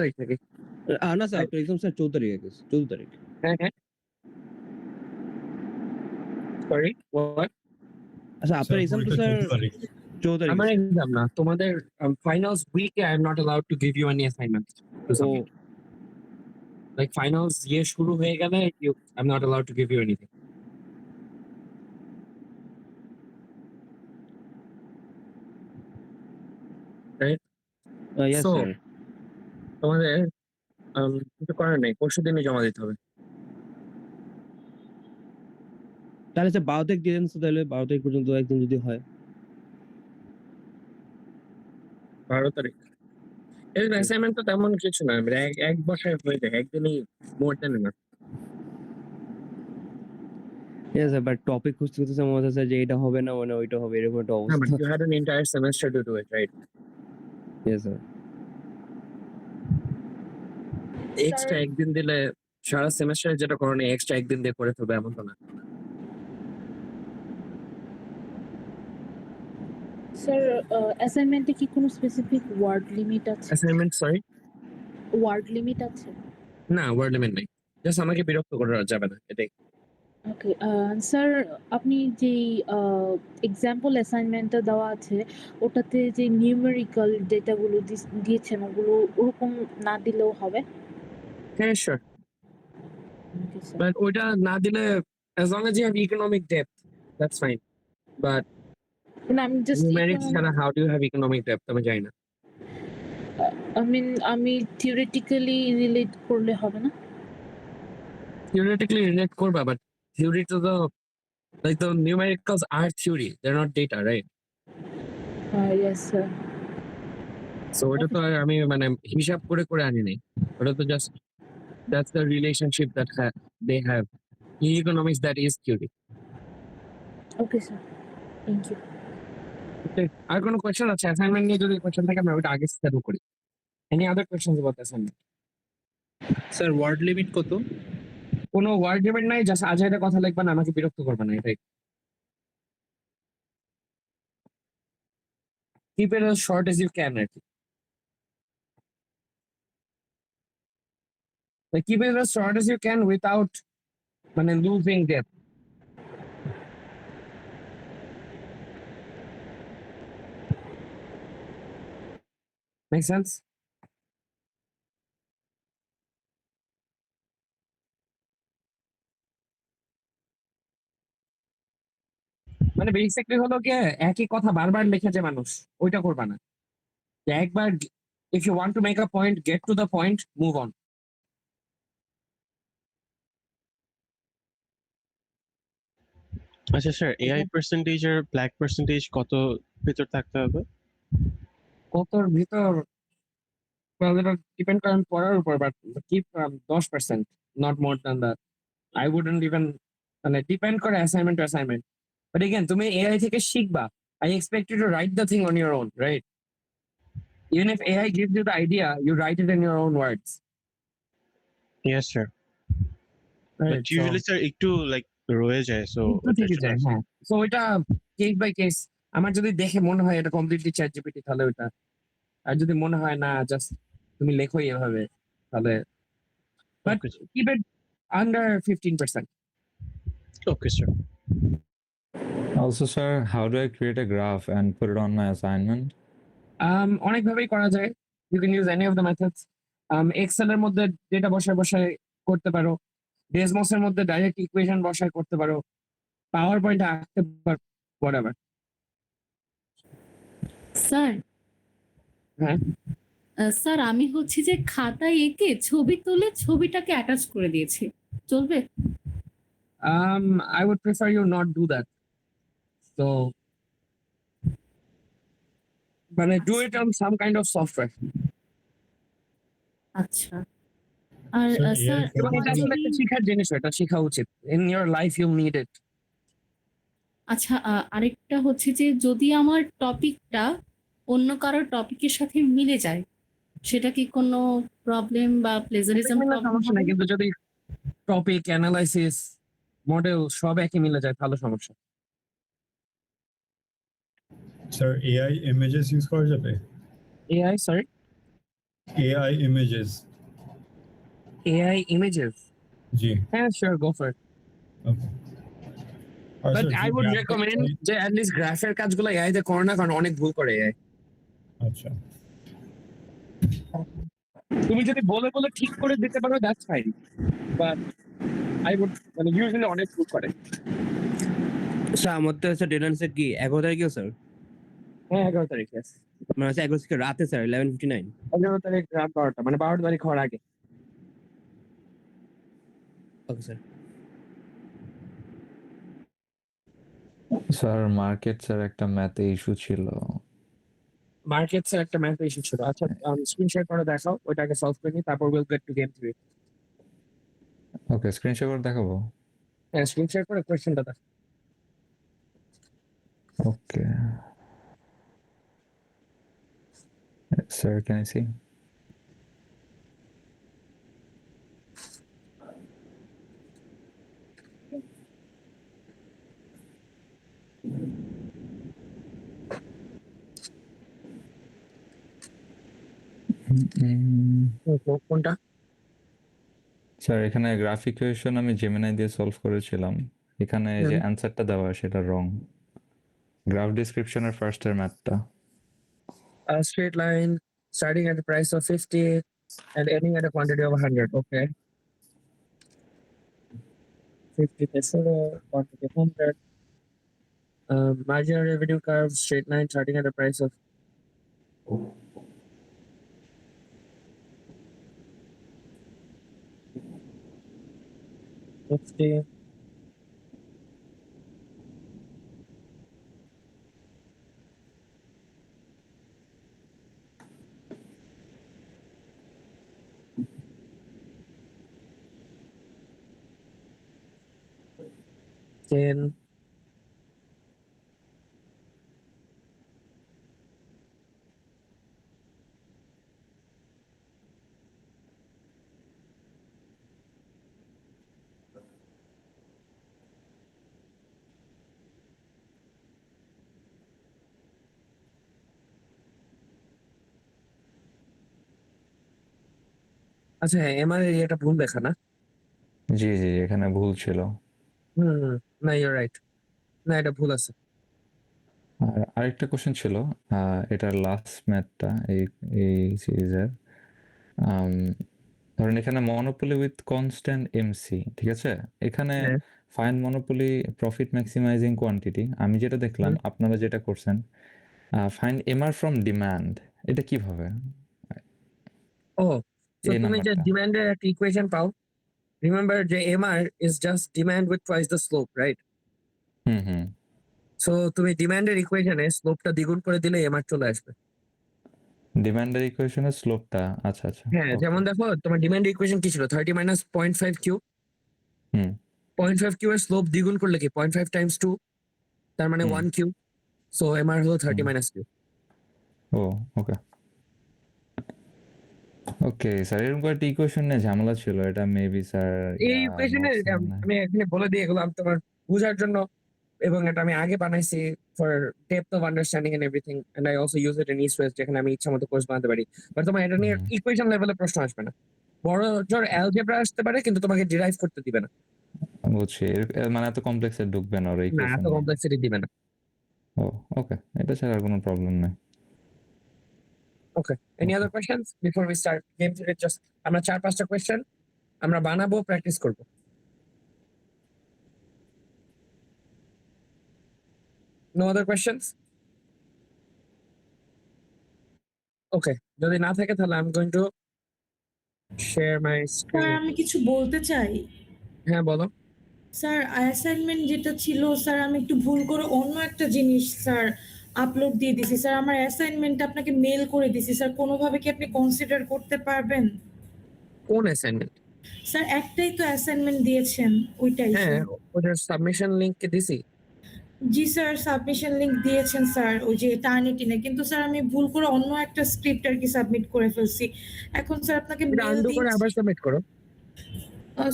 তারিখ থেকে। না স্যার, আপনার এক্সাম স্যার 14 তারিখে গেছে, 14 তারিখ। হ্যাঁ হ্যাঁ, সরি হোয়াট? আচ্ছা, আপনার এক্সাম তো স্যার 14 তারিখ। আমার এক্সাম না, তোমাদের ফাইনালস উইকে I am not allowed to give you any assignment to submit. Like finals ইয়ে শুরু হয়ে গেলে I am not allowed to give you anything. Right? Yes So, sir. তোমাদের কিছু করার নেই, পরশু দিনই জমা দিতে হবে। তাহলে স্যার 12 তারিখ দিয়ে দেন, তাহলে 12 তারিখ পর্যন্ত একদিন যদি হয়। 12 তারিখ এর অ্যাসাইনমেন্ট তো তেমন কিছু না, এক বছর হয়ে যায়, একদিনই মোর দেন না। ইয়েস স্যার, বাট টপিক খুঁজতে খুঁজতে মনে হচ্ছে যে এটা হবে না, মানে ওইটা হবে, এরকম একটা হ্যাঁ, বাট অবস্থা। You had an entire semester to do it, right? Yes sir. Extra একদিন দিলে সারা সেমেস্টারে যেটা করো না, এক্সট্রা একদিন দিয়ে করে ফেলবে এমন তো না। স্যার অ্যাসাইনমেন্টে কি কোনো স্পেসিফিক ওয়ার্ড লিমিট আছে? Assignment sorry? ওয়ার্ড লিমিট আছে? না, ওয়ার্ড লিমিট নেই, জাস্ট আমাকে বিরক্ত করা যাবে না, এটাই। ওকে স্যার, আপনি যেই এক্সাম্পল অ্যাসাইনমেন্টটা দেওয়া আছে ওটাতে যে নিউমেরিক্যাল ডেটাগুলো দিয়েছেন ওগুলো ওরকম না দিলেও হবে? হ্যাঁ শিওর, ওকে স্যার। বাট ওইটা না দিলে as long as you have economic depth that's fine, but না আমি জাস্ট numerics ছাড়া how do you have economic depth আমি জানি না। আমি থিওরিটিক্যালি রিলেট করলে হবে না? Theoretically relate করবা, but theory to the like the numericals are theory, they're not data, right? Yes sir. So ওটা তো আর আমি মানে হিসাব করে করে আনি নাই, ওটা তো just that's the relationship that they have in economics, that is theory. Okay sir, thank you. Okay, আর কোনো কোয়েশ্চেন আছে? অ্যাসাইনমেন্ট নিয়ে যদি কোয়েশ্চেন থাকে আমরা ওটা আগে শুরু করি। Any other questions about assignment? Sir word limit কত? কোনো ওয়ার্ড লিমিট নাই, জাস্ট আজাইরা কথা লিখবা না, আমাকে বিরক্ত করবে না, এটাই। Keep it as short as you can, আর কি। Like, keep it as short as you can without মানে losing depth. Make sense? মানে বেসিক্যালি হলো কি, একই কথা বারবার লিখে যে মানুষ, ওইটা করবা না। যে একবার if you want to make a point, get to the point, move on. আচ্ছা স্যার, এআই পার্সেন্টেজ আর ব্ল্যাক পার্সেন্টেজ কত ভিতর থাকতে হবে? কতর ভিতর ডিপেন্ড করে পড়ার উপর, but keep 10%, not more than that. I wouldn't even মানে ডিপেন্ড করে assignment to assignment. But again তুমি এআই থেকে শিখবা, I expect you to write the thing on your own, right? Even if AI gives you the idea, you write it in your own words. Yes sir, Right? But usually sir একটু like রয়ে যায়, so হ্যাঁ, so ওইটা case by case. আমার যদি দেখে মনে হয় এটা কমপ্লিটলি চ্যাট জিপিটি, তাহলে ওইটা, আর যদি মনে হয় না জাস্ট তুমি লেখোই এভাবে, তাহলে but keep it under 15%. Okay sir. Also, sir, how do I create a graph and put it on my assignment? অনেকভাবেই করা যায়, you can use any of the methods. Excel এর মধ্যে ডেটা বসায় বসায় করতে পারো, ডেসমস এর মধ্যে ডাইরেক্ট ইকুয়েশন বসায় করতে পারো, পাওয়ার পয়েন্টে আঁকতে পারো, হোয়াটএভার। স্যার, হ্যাঁ স্যার আমি হচ্ছে যে খাতায় এঁকে ছবি তুলে ছবিটাকে অ্যাটাচ করে দিয়েছি, চলবে? I would prefer you not do that. So, মানে do it on some kind of software. আচ্ছা। আর Sir, স্যার এবং এটা আসলে একটা শেখার জিনিস, এটা শেখা উচিত। In your life you need it. আচ্ছা, আরেকটা হচ্ছে যে যদি আমার টপিকটা অন্য কারোর টপিকের সাথে মিলে যায়, সেটা কি কোনো প্রবলেম বা প্লেজারিজম সমস্যা নাই, কিন্তু যদি টপিক, অ্যানালাইসিস, মডেল সব একই মিলে যায় তাহলে সমস্যা। স্যার এআই ইমেজেস ইউজ করা যাবে? AI, sorry? AI images. AI images. जी. Yeah, sure, go for it. Okay. আর But স্যার I যে would graphic recommend AI যে at least গ্রাফের কাজগুলো AI তে করো না, কারণ অনেক ভুল করে AI। আচ্ছা। তুমি যদি বলে বলে ঠিক করে দিতে পারো that's fine, but I would মানে ইউজুয়ালি অনেক ভুল করে। স্যার আমার তো স্যার ডেডলাইন কি 11 তারিখে স্যার? হ্যাঁ 11 তারিখ, yes। মানে হচ্ছে 11 তারিখে রাতে স্যার 11:59। 11 তারিখ রাত 12টা, মানে 12 তারিখ হওয়ার আগে। Okay sir. Sir market sir একটা ম্যাথে ইস্যু ছিল। মার্কেটস এর একটা ম্যাথ ইস্যু ছিল। আচ্ছা স্ক্রিন শেয়ার করে দেখাও, ওইটাকে সলভ করে নিই, তারপর will get to game 3। Okay, screen share করে দেখাবো। হ্যাঁ স্ক্রিন শেয়ার করে কোশ্চেনটা দেখো। Okay. Sir can I see? কোনটা? স্যার এখানে গ্রাফ ইকুয়েশন আমি জেমিনাই দিয়ে সলভ করেছিলাম। এখানে যে অ্যানসারটা দেওয়া সেটা রং। গ্রাফ ডেসক্রিপশনের ফার্স্ট এর ম্যাথটা। A straight line starting at a price of 50 and ending at a quantity of 100. Okay. 50 peso, quantity of 100. Marginal revenue curve, straight line starting at a price of 50. Then আচ্ছা হ্যাঁ MR এটা ভুল লেখা না? জি জি, এখানে ভুল ছিল। না ইউর রাইট, না এটা ভুল আছে। আর আরেকটা কোশ্চেন ছিল, এটার লাস্ট ম্যাথটা এই সিরিজের। ধরেন এখানে মনোপলি উইথ কনস্ট্যান্ট এমসি, ঠিক আছে? এখানে হ্যাঁ। Fine monopoly profit maximising quantity, আমি যেটা দেখলাম আপনারা যেটা করছেন ফাইন এমআর ফ্রম ডিমান্ড, এটা কিভাবে? ও তো এই তুমি যে নাম্বারটা। ডিমান্ডের একটা ইকুয়েশন পাও, রিমেম্বার যে MR is just demand with twice the slope, right? Hmm. So তুমি ডিমান্ডের ইকুয়েশনে স্লোপটা দ্বিগুণ করে দিলে এমআর চলে আসবে। ডিমান্ডের ইকুয়েশনের স্লোপটা, আচ্ছা আচ্ছা। হ্যাঁ যেমন দেখো তোমার ডিমান্ড ইকুয়েশন কি ছিল, 30 মাইনাস 0.5 কিউ। হুম 0.5 কিউ এর স্লোপ দ্বিগুণ করলে কি 0.5 টাইমস 2, তার মানে 1 কিউ। সো এমআর হলো 30 মাইনাস কিউ। ও ওকে ওকে স্যার, এরকম একটা ইকুয়েশন নিয়ে ঝামেলা ছিল, এটা মেবি স্যার এই ইকুয়েশনে আমি এখানে বলে দিয়ে গেলাম তোমার বোঝার জন্য, এবং এটা আমি আগে বানাইছি for depth of understanding and everything, and I also use it in East West, যেখানে আমি ইচ্ছা মতো কোর্স বানাতে পারি। বাট তোমার এটা নিয়ে ইকুয়েশন লেভেলে প্রশ্ন আসবে না, বড় জোর অ্যালজেব্রা আসতে পারে, কিন্তু তোমাকে ডিরাইভ করতে দিবে না। বুঝছি, মানে এত কমপ্লেক্সে ঢুকবে না ওরা না ইকুয়েশন। এত কমপ্লেক্সিটি দিবে না। ও ওকে, এটা ছাড়া আর কোনো প্রবলেম নেই। Okay, any other questions before we start game three? Just আমরা 4-5টা কোয়েশ্চেন আমরা বানাবো, প্র্যাকটিস করব। No other questions? ওকে, যদি না থাকে তাহলে I am going to share my sir screen. আমি কিছু বলতে চাই। হ্যাঁ বলো। স্যার অ্যাসাইনমেন্ট যেটা ছিল স্যার, আমি একটু ভুল করে অন্য একটা জিনিস স্যার আপলোড দিয়ে দিছি স্যার। আমার অ্যাসাইনমেন্টটা আপনাকে মেল করে দিছি স্যার, কোনোভাবে কি আপনি কনসিডার করতে পারবেন? কোন অ্যাসাইনমেন্ট? স্যার একটাই তো অ্যাসাইনমেন্ট দিয়েছেন, ওইটাই হ্যাঁ স্যার। ওটার সাবমিশন লিংক কে দিছি। জি স্যার, সাবমিশন লিংক দিয়েছেন স্যার ওই যে টার্নিটিনে, কিন্তু স্যার আমি ভুল করে অন্য একটা স্ক্রিপ্ট আর কি সাবমিট করে ফেলছি। এখন স্যার আপনাকে এটা মেল আনডু করে দিচ্ছি। আবার সাবমিট করো।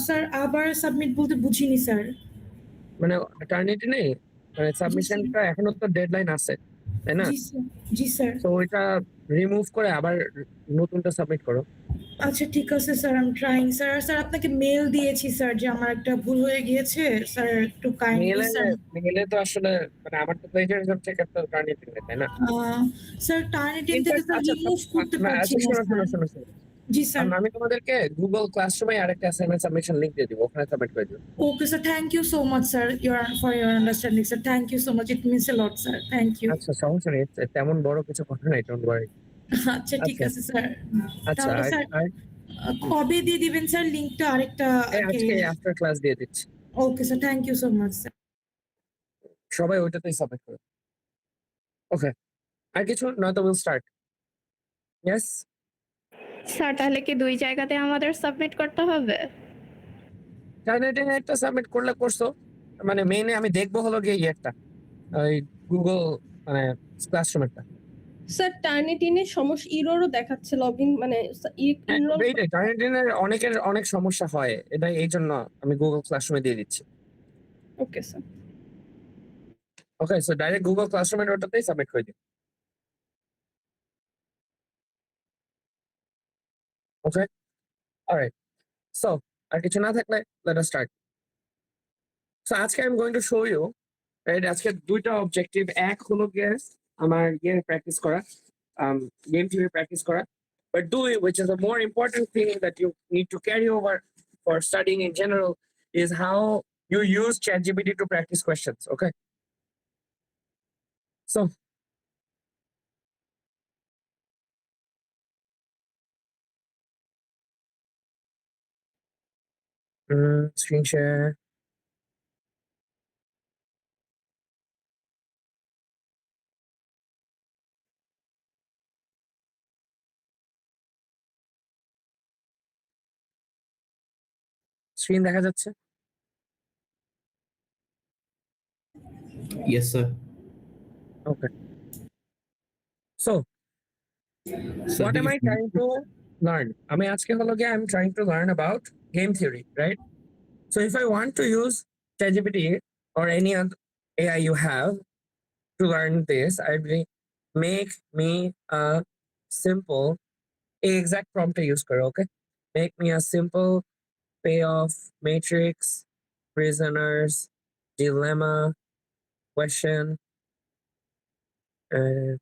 স্যার আবার সাবমিট বলতে বুঝিনি স্যার। মানে টার্নিটি নেই, মানে সাবমিশনটা এখনো তো ডেডলাইন আছে, তাই না? জি স্যার, জি স্যার। তো ওইটা রিমুভ করে আবার নতুনটা সাবমিট করো। আচ্ছা ঠিক আছে sir, I am trying sir. Sir আপনাকে মেল দিয়েছি স্যার যে আমার একটা ভুল হয়ে গিয়েছে স্যার, একটু কাইন্ডলি মেলে স্যার। মেলে তো আসলে মানে আমার তো প্লেজারিজম চেক আপ তো টার্নিটিং তাই না? স্যার টার্নিটিং থেকে স্যার আচ্ছা রিমুভ করতে পারছি আচ্ছা, না শোনো স্যার। শোনো শোনো শোনো। জি স্যার। আমি তোমাদেরকে গুগল ক্লাসরুমে আরেকটা অ্যাসাইনমেন্ট সাবমিশন লিংক দিয়ে দিব, ওখানে সাবমিট করে দিও। Okay sir, thank you so much sir for your understanding sir, thank you so much, it means a lot sir, thank you. আচ্ছা সমস্যা নেই, তেমন বড় কিছু কথা নাই, ডোন্ট ওয়ারি। আচ্ছা ঠিক আচ্ছা আছে স্যার। আচ্ছা তাহলে স্যার কবে দিয়ে দিবেন স্যার লিংকটা আরেকটা? আজকে আফটার ক্লাস দিয়ে দিচ্ছি। Okay sir, thank you so much sir. সবাই ওইটাতেই সাবমিট করো। ওকে, আর কিছু নয়তো উইল স্টার্ট। ইয়েস স্যার তাহলে কি দুই জায়গাতে আমাদের সাবমিট করতে হবে? টার্নিটিং একটা সাবমিট করলে করছো, মানে মেইনে আমি দেখবো হলো গিয়ে ইয়েরটা, ওই গুগল মানে ক্লাসরুমেরটা। স্যার টার্নিটিনের সমস্যা ইররও দেখাচ্ছে লগইন মানে ইরর। এইটাই টার্নিটিনের অনেকের অনেক সমস্যা হয়, এটা এই জন্য আমি গুগল ক্লাসরুমে দিয়ে দিচ্ছি। Okay sir. Okay, so direct Google ক্লাসরুমের ওটাতেই সাবমিট করে দিন। ওকে, অলরাইট। সো আর কিছু না থাকলে লেট আস স্টার্ট। সো আজকে I am going to show you, right, আজকে দুইটা অবজেক্টিভ। এক হলো গিয়ে আমার প্র্যাকটিস করা, গেম থিওরি প্র্যাকটিস করা, but do it, which is a more important thing that you need to carry over for studying in general, is how you use ChatGPT to practice questions. Okay, so screen share. Screen দেখা যাচ্ছে? Yes, sir. Okay, so Sir, what am I trying to learn? আমি আজকে হলো গিয়ে I'm trying to learn about game theory, right? So if I want to use ChatGPT or any other AI you have to learn this, I will make me a simple exact prompt use karo. Okay, make me a simple payoff matrix, prisoners, dilemma, question, and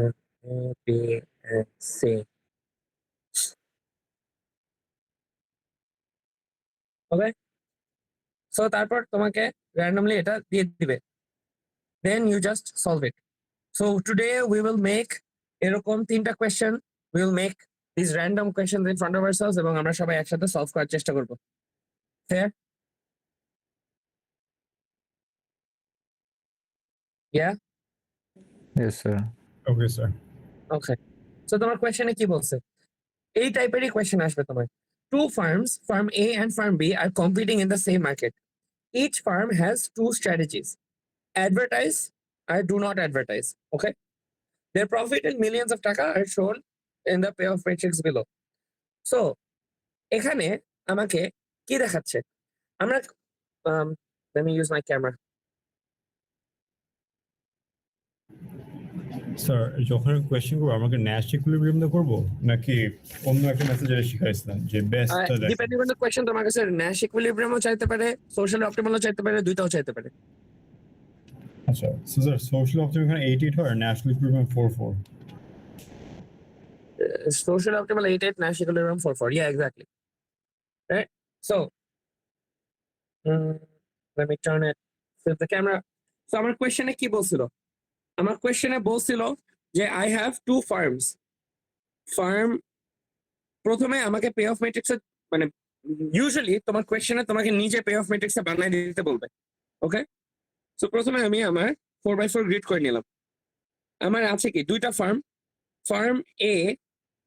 A, B, and C. Okay, so তারপর তোমাকে randomly এটা দিয়ে দিবে, then you just solve it. So today we will make এরকম তিনটা question, we will make these random questions in front of ourselves এবং আমরা সবাই একসাথে solve করার চেষ্টা করব। Fair? Yeah? Yes, sir. Okay, sir. Okay. So তোমার কোয়েশ্চেনে কি বলছে? এই টাইপেরই কোয়েশ্চেন আসবে তোমার। Two firms, firm A and firm B, are competing in the same market. Each firm has two strategies: advertise or do not advertise. Okay. Their profit in millions of taka are shown in the payoff matrix below. So এখানে আমাকে কি দেখাচ্ছে? আমরা let me use my camera. Sir যখন question করবো আমাকে Nash equilibrium দিয়ে করবো নাকি অন্য একটা মেসেজ শিখাইছিলেন যে best? Depending on the question, তোমার কাছে ন্যাশ ইকুইলিব্রিয়ামও চাইতে পারে, সোশ্যাল অপটিমালও চাইতে পারে, দুইটাও চাইতে পারে। আচ্ছা স্যার, সোশ্যাল অপটিমাল এখানে 88 হয়, national equilibrium 44। Social optimal 88, Nash equilibrium 44. Yeah, exactly. Right. So let me turn it to the camera. So আমার কোয়েশ্চেনে কি বলছিল? আমার কোয়েশ্চেনে বলছিল যে I have two firms. Firm প্রথমে আমাকে পে অফ ম্যাট্রিক্সে মানে ইউজুয়ালি তোমার কোয়েশ্চেনে তোমাকে নিজে পে অফ ম্যাট্রিক্সে বানাই দিতে বলবে। ওকে, সো প্রথমে আমি আমার 4x4 গ্রিড করে নিলাম। আমার আছে কি দুইটা ফার্ম, ফার্ম এ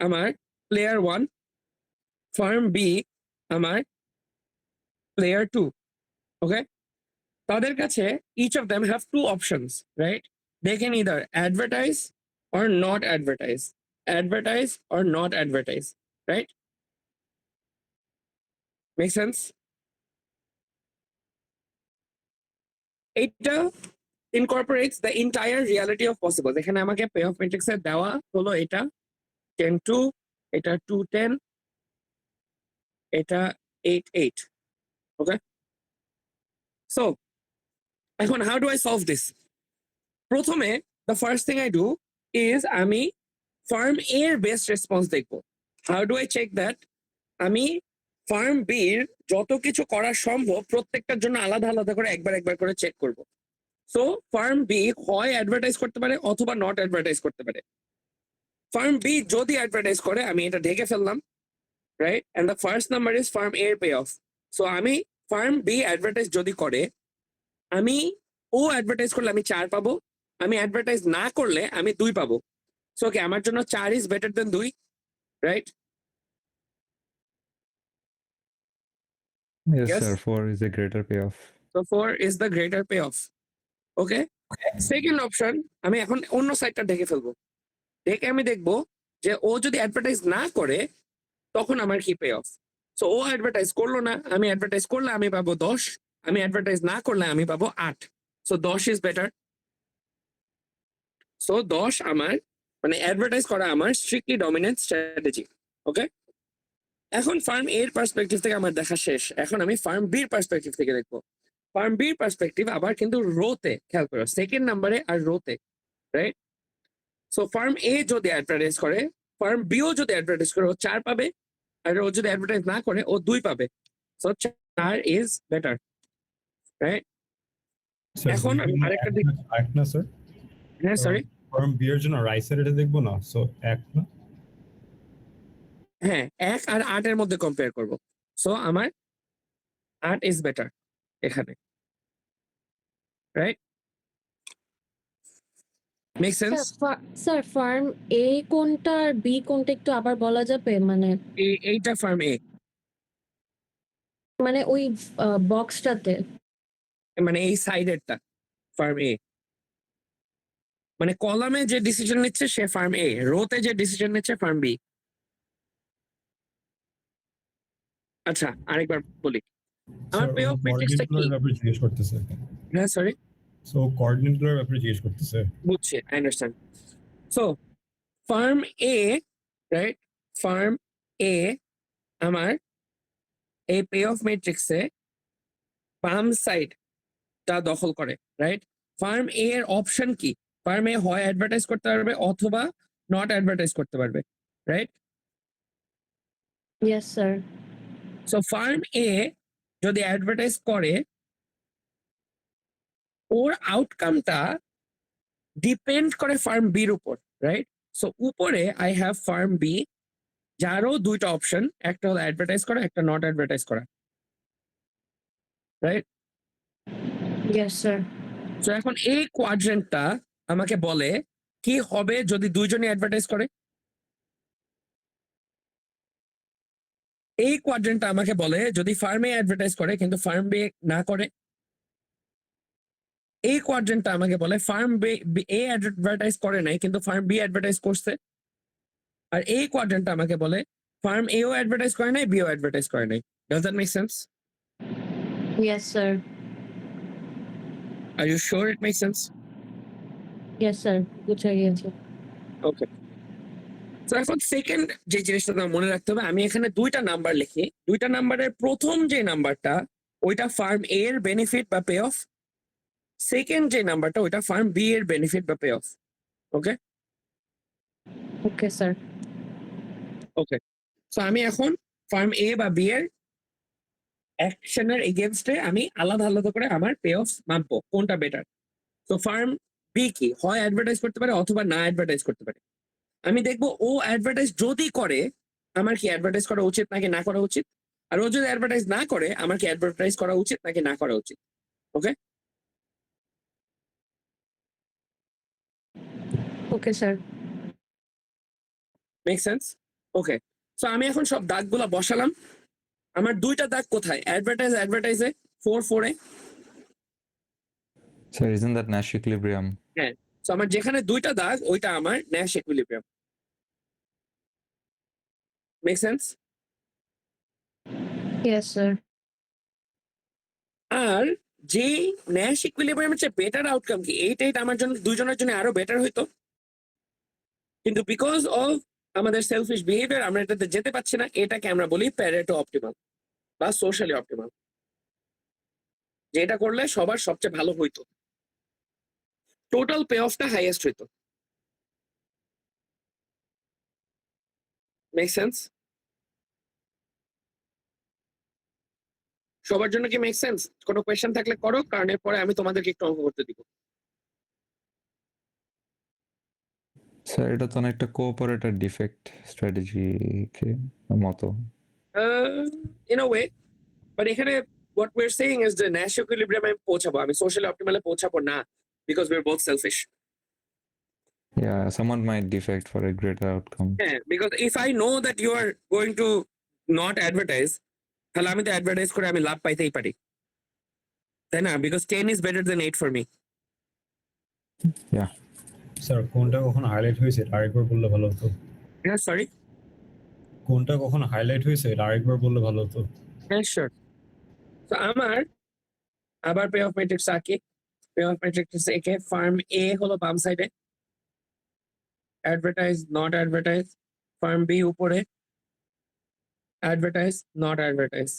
আমার প্লেয়ার 1, ফার্ম বি আমার প্লেয়ার 2। ওকে, তাদের কাছে each of them have two options, right? They can either advertise or not advertise, advertise or not advertise, right? Make sense? এইটা incorporates the entire reality of possible. এখানে আমাকে pay off ম্যাট্রিক্সে দেওয়া হলো এটা 10 2, এটা 2 10, এটা 8 8. Okay, so এখন how do I solve this? প্রথমে the first thing I do is আমি ফার্ম A এর বেস্ট রেসপন্স দেখবো. How do I check that? আমি ফার্ম B এর যত কিছু করা সম্ভব প্রত্যেকটার জন্য আলাদা আলাদা করে একবার করে চেক করব. সো ফার্ম বি হয় অ্যাডভার্টাইজ করতে পারে অথবা নট অ্যাডভার্টাইজ করতে পারে. ফার্ম বি যদি অ্যাডভার্টাইজ করে আমি এটা ঢেকে ফেললাম, right? And the first number is firm A এর পে অফ. সো আমি ফার্ম বি অ্যাডভার্টাইজ যদি করে, আমি ও অ্যাডভার্টাইজ করলে আমি 4 পাবো, আমি অ্যাডভার্টাইজ না করলে আমি 2 পাবো. সো ওকে, আমার জন্য 4 is better then 2, right? Yes, Yes. sir. 4 is a greater payoff. So 4 is the greater payoff. Okay. Second option, আমি এখন অন্য সাইডটা ঢেকে ফেলবো. ঢেকে আমি দেখবো যে ও যদি অ্যাডভার্টাইজ না করে তখন আমার কি পে অফ. সো ও অ্যাডভার্টাইজ করলো না, আমি অ্যাডভার্টাইজ করলে আমি পাবো 10, আমি অ্যাডভার্টাইজ না করলে আমি পাবো 8. So 10 is better. সো 10 আমার মানে অ্যাডভার্টাইজ করা আমার স্ট্রিক্টলি ডমিনেন্ট স্ট্র্যাটেজি. ওকে, এখন ফার্ম এর পার্সপেক্টিভ থেকে আমার দেখা শেষ. এখন আমি ফার্ম বির পার্সপেক্টিভ থেকে দেখবো. ফার্ম বির পার্সপেক্টিভ আবার কিন্তু রোতে, খেয়াল করো সেকেন্ড নাম্বারে আর রোতে, রাইট? সো ফার্ম এ যদি অ্যাডভার্টাইজ করে, ফার্ম বিও যদি অ্যাডভার্টাইজ করে ও 4 পাবে, আর ও যদি অ্যাডভার্টাইজ না করে ও 2 পাবে. So 4 is better, right? Sir, এখন আমি আরেকটা দিক, এক না স্যার, হ্যাঁ সরি, ফার্ম বি এর জন্য রাইট সাইড এটা দেখবো না, সো এক না। হ্যাঁ 1 আর 8 এর মধ্যে কম্পেয়ার করব. সো আমার 8 ইজ বেটার এখানে, right? Make sense? Sir firm A কোনটা আর বি কোনটা একটু আবার বলা যাবে? মানে এইটা ফার্ম এ, মানে ওই বক্সটাতে মানে এই সাইডেরটা ফার্ম এ, মানে কলামে যে ডিসিশন নিচ্ছে সে ফার্ম এ, রোতে যে ডিসিশন নিচ্ছে ফার্ম বি. আচ্ছা আরেকবার বলি, আমার পে অফ ম্যাট্রিক্সটা কি? ব্যাপারে জিজ্ঞেস করতেছে। হ্যাঁ সরি, সো কোঅর্ডিনেটর ব্যাপারে জিজ্ঞেস করতেছে। বুঝছি, I understand. So firm A, right, firm A আমার এই পে অফ ম্যাট্রিক্সে বাম সাইডটা দখল করে, রাইট? ফার্ম এ এর অপশন কি? ফার্ম এ হয় অ্যাডভার্টাইজ করতে পারবে অথবা নট অ্যাডভার্টাইজ করতে পারবে, right? Yes sir. So firm A যদি অ্যাডভার্টাইজ করে ওর আউটকামটা ডিপেন্ড করে ফার্ম বির উপর, রাইট? সো উপরে আই হ্যাভ ফার্ম বি, যারও 2টা অপশন, একটা হলো অ্যাডভার্টাইজ করা, একটা নট অ্যাডভার্টাইজ করা, রাইট? Yes sir. সো এখন এই কোয়াড্রেন্টটা আমাকে বলে কি হবে যদি দুইজনই অ্যাডভার্টাইজ করে. এই কোয়াড্রেন্টটা আমাকে বলে যদি ফার্ম এ অ্যাডভার্টাইজ করে কিন্তু ফার্ম বি না করে. এই কোয়াড্রেন্টটা আমাকে বলে ফার্ম এ অ্যাডভার্টাইজ করে নাই কিন্তু ফার্ম বি অ্যাডভার্টাইজ করছে. আর এই কোয়াড্রেন্টটা আমাকে বলে ফার্ম এও অ্যাডভার্টাইজ করে নাই, বিও অ্যাডভার্টাইজ করে নাই. Does that make sense? Yes sir. Are you sure it make sense? Yes sir, বুঝা গিয়েছে. ওকে, তো এখন সেকেন্ড যে জিনিসটা তোমার মনে রাখতে হবে, আমি এখানে 2টা নাম্বার লিখি. 2টা নাম্বারের প্রথম যে নাম্বারটা ওইটা ফার্ম এ এর বেনিফিট বা পে অফ, সেকেন্ড যে নাম্বারটা ওইটা ফার্ম বি এর বেনিফিট বা পে অফ. ওকে ওকে স্যার. ওকে, সো আমি এখন ফার্ম এ বা বি এর অ্যাকশনের এগেইনস্টে আমি আলাদা আলাদা করে আমার পে অফ মাপবো কোনটা বেটার. তো ফার্ম বি কি হয় অ্যাডভার্টাইজ করতে পারে অথবা না অ্যাডভার্টাইজ করতে পারে. আমি দেখবো ও অ্যাডভার্টাইজ যদি করে আমার কি অ্যাডভার্টাইজ করা উচিত নাকি না করা উচিত, আর ও যদি অ্যাডভার্টাইজ না করে আমার কি অ্যাডভার্টাইজ করা উচিত নাকি না করা উচিত. Okay okay sir. Make sense? Okay, so আমি এখন সব দাগগুলা বসালাম. আমার 2টা দাগ কোথায়? অ্যাডভার্টাইজে 4 4 এ. Sir, isn't that Nash equilibrium? হ্যাঁ, সো আমার যেখানে 2টা দাগ ওইটা আমার Nash equilibrium. Make sense? Yes sir. আর যে ন্যাশ ইকুইলিব্রিয়ামের চেয়ে বেটার আউটকাম কি 8 আমার জন্য দুইজনের জন্য আরো বেটার হইতো, কিন্তু বিকজ অফ আমাদের সেলফিশ বিহেভিয়ার আমরা এটাতে যেতে পারছি না। এটাকে আমরা বলি প্যারেটো অপটিমাল বা সোশ্যালি অপটিমাল, যেটা করলে সবার সবচেয়ে ভালো হইতো, টোটাল পে অফটা হাইয়েস্ট হইতো। Make sense? সবার জন্য কি মেক সেন্স? কোনো কোয়েশ্চেন থাকলে করো, কারণ এরপরে আমি তোমাদেরকে একটু অঙ্ক করতে দিব। স্যার এটা তো অনেকটা কোঅপারেটর ডিফেক্ট স্ট্র্যাটেজি মতো। ইন আ ওয়ে, বাট এখানে what we're saying is the Nash equilibrium আমি পৌঁছাবো, আমি সোশ্যাল অপটিমালে পৌঁছাবো না, because we're both selfish. Yeah, someone might defect for a greater outcome. Yeah, because if I know that you are going to not advertise, তাহলে আমি তো advertise করে আমি লাভ পাইতেই পারি, তাই না? Because 10 is better than 8 for me. Sir কোনটা কখন হাইলাইট হয়েছে এটা আরেকবার বললে ভালো হতো। Yeah, sorry. কোনটা কখন হাইলাইট হয়েছে এটা আরেকবার বললে ভালো হতো। Yeah, sure. So আমার আবার পে অফ ম্যাট্রিক্স আঁকি। পে অফ ম্যাট্রিক্স একে ফার্ম এ হলো বাম সাইডে, advertise not advertise, firm B উপরে, advertise not advertise.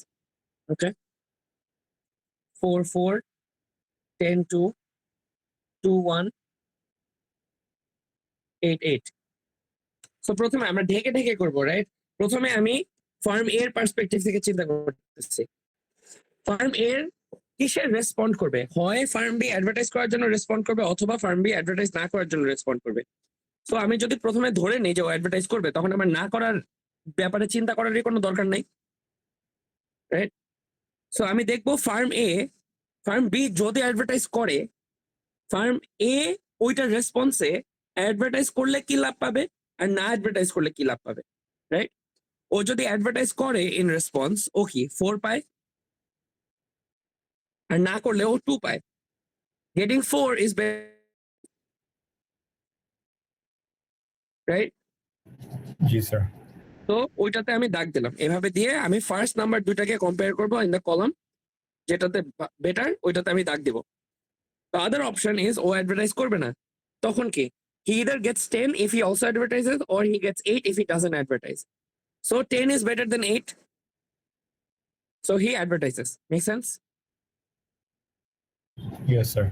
Okay, 4 4 10 2 2 1 8 8। So প্রথমে আমরা ঢেকে ঢেকে করবো, রাইট? প্রথমে আমি ফার্ম এর পার্সপেক্টিভ থেকে চিন্তা করতেছি। ফার্ম এর কিসের রেসপন্ড করবে? হয় ফার্ম বি অ্যাডভার্টাইজ করার জন্য রেসপন্ড করবে, অথবা ফার্ম বি অ্যাডভার্টাইজ না করার জন্য রেসপন্ড করবে। সো আমি যদি প্রথমে ধরে নিই যে ও অ্যাডভার্টাইজ করবে, তখন আমার না করার ব্যাপারে চিন্তা করারই কোনো দরকার নাই, রাইট? সো আমি দেখবো ফার্ম বি যদি অ্যাডভার্টাইজ করে, ফার্ম এ ওইটার রেসপন্সে অ্যাডভার্টাইজ করলে কি লাভ পাবে আর না অ্যাডভার্টাইজ করলে কি লাভ পাবে, রাইট? ও যদি অ্যাডভার্টাইজ করে ইন রেসপন্স, ও কি 4 পায়, আর না করলে ও 2 পায়। Getting 4 is right? জি স্যার। তো ওইটাতে আমি দাগ দিলাম, এভাবে দিয়ে আমি ফার্স্ট নাম্বার দুইটাকে কম্পেয়ার করবো ইন দ্য কলাম, যেটাতে বেটার ওইটাতে আমি দাগ দিব। The other option is ও অ্যাডভার্টাইজ করবে না, তখন কি he either gets 10 if he also advertises or he gets 8 if he doesn't advertise. So 10 is better than 8, so he advertises. Make sense? Yes sir.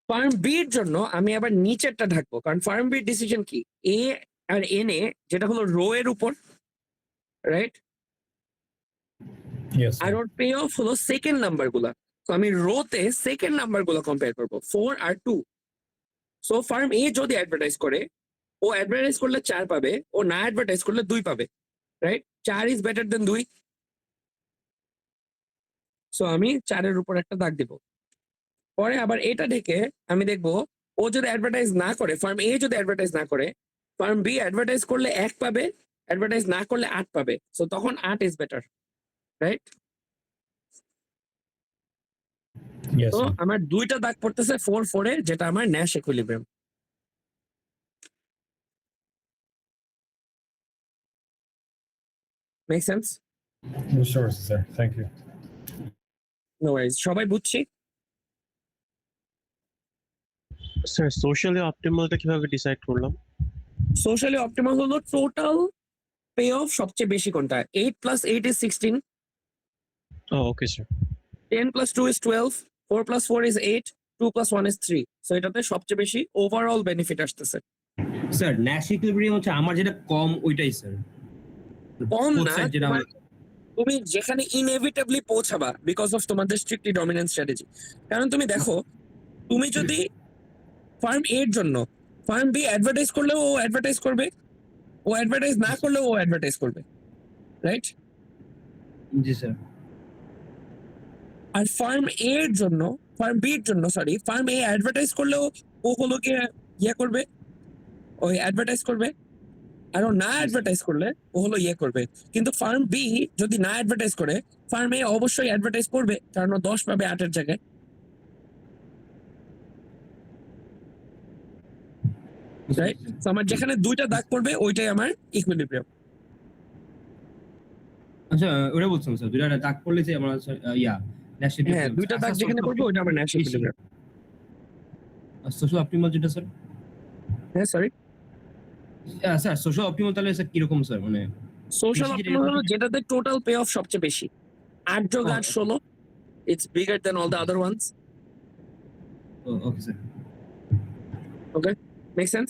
Firm B এর জন্য আমি আবার নিচেরটা ঢাকবো, কারণ ফার্ম বি ডিসিশন কি এ আর এন এ, যেটা হলো row এর উপর, রাইট? ইয়েস আর ওর পে অফ হলো সেকেন্ড নাম্বার গুলা। তো আমি রোতে সেকেন্ড নাম্বার গুলো কম্পেয়ার করবো, 4 আর 2। সো ফার্ম এ যদি অ্যাডভার্টাইজ করে, ও অ্যাডভার্টাইজ করলে 4 পাবে, ও না অ্যাডভার্টাইজ করলে 2 পাবে, right? 4 is better then 2। So আমি 4 এর উপর একটা দাগ দিব। পরে আবার এটা ঢেকে আমি দেখবো ও যদি অ্যাডভার্টাইজ না করে, ফার্ম এ যদি অ্যাডভার্টাইজ না করে, ফার্ম বি অ্যাডভার্টাইজ করলে 1 পাবে, অ্যাডভার্টাইজ না করলে 8 পাবে। সো তখন 8 ইজ বেটার, রাইট? ইয়েস তো স্যার। আমার দুইটা দাগ পড়তেছে 4 4 এ, যেটা আমার ন্যাশ ইকুইলিব্রিয়াম। Make sense? বুঝতে পারছি sir, thank you. No worries, সবাই বুঝছি? স্যার সোশ্যালি অপটিমালটা কিভাবে ডিসাইড করলাম? সোশ্যালি অপটিমাল হলো টোটাল পে অফ সবচেয়ে বেশি কোনটা। 8 + 8 is 16, okay sir. 10 + 2 is 12, 4 + 4 is 8, 2 + 1 is 3। So এটাতে সবচেয়ে বেশি ওভারঅল বেনিফিট আসতেছে। স্যার ন্যাশ ইকুইলিব্রিয়াম হচ্ছে আমার যেটা কম ওইটাই স্যার, কম Both না, side যেটা তুমি যেখানে ইনএভিটেবলি পৌঁছাবা বিকজ অফ তোমাদের স্ট্রিক্টলি ডমিনেন্ট স্ট্র্যাটেজি। কারণ তুমি দেখো, তুমি যদি ফার্ম এ এর জন্য ফার্ম বি অ্যাডভার্টাইজ করলেও ও অ্যাডভার্টাইজ করবে, ও অ্যাডভার্টাইজ না করলেও ও অ্যাডভার্টাইজ করবে, রাইট? জি স্যার। আর ফার্ম এ এর জন্য, ফার্ম বি এর জন্য সরি, ফার্ম এ অ্যাডভার্টাইজ করলেও ও হলো কি ইয়ে করবে, ওই অ্যাডভার্টাইজ করবে, আর ও না অ্যাডভার্টাইজ করলে ও হলো ইয়ে করবে। কিন্তু ফার্ম বি যদি না অ্যাডভার্টাইজ করে, ফার্ম এ অবশ্যই অ্যাডভার্টাইজ করবে, কারণ ও 10 পাবে 8 এর জায়গায়, রাইট? তো আমার যেখানে দুইটা দাগ পড়বে ওইটাই আমার ইকুইলিব্রিয়াম। আচ্ছা ওটা বলছিলাম স্যার, দুইটা দাগ পড়লে যে আমার ইয়া হ্যাঁ, দুইটা দাগ যেখানে করবো ওইটা আমার ন্যাশ ইকুইলিব্রিয়াম। সোশ্যাল অপটিমাল যেটা স্যার, হ্যাঁ, সরি, স্যার সোশ্যাল অপটিমাল তাহলে স্যার কিরকম স্যার, মানে সোশ্যাল বেশি অপটিমাল হলো যেটা- যেটাতে টোটাল পে অফ সবচেয়ে বেশি। 8 যোগ 8 16, it's bigger than all the other ones. Okay sir, okay, make sense?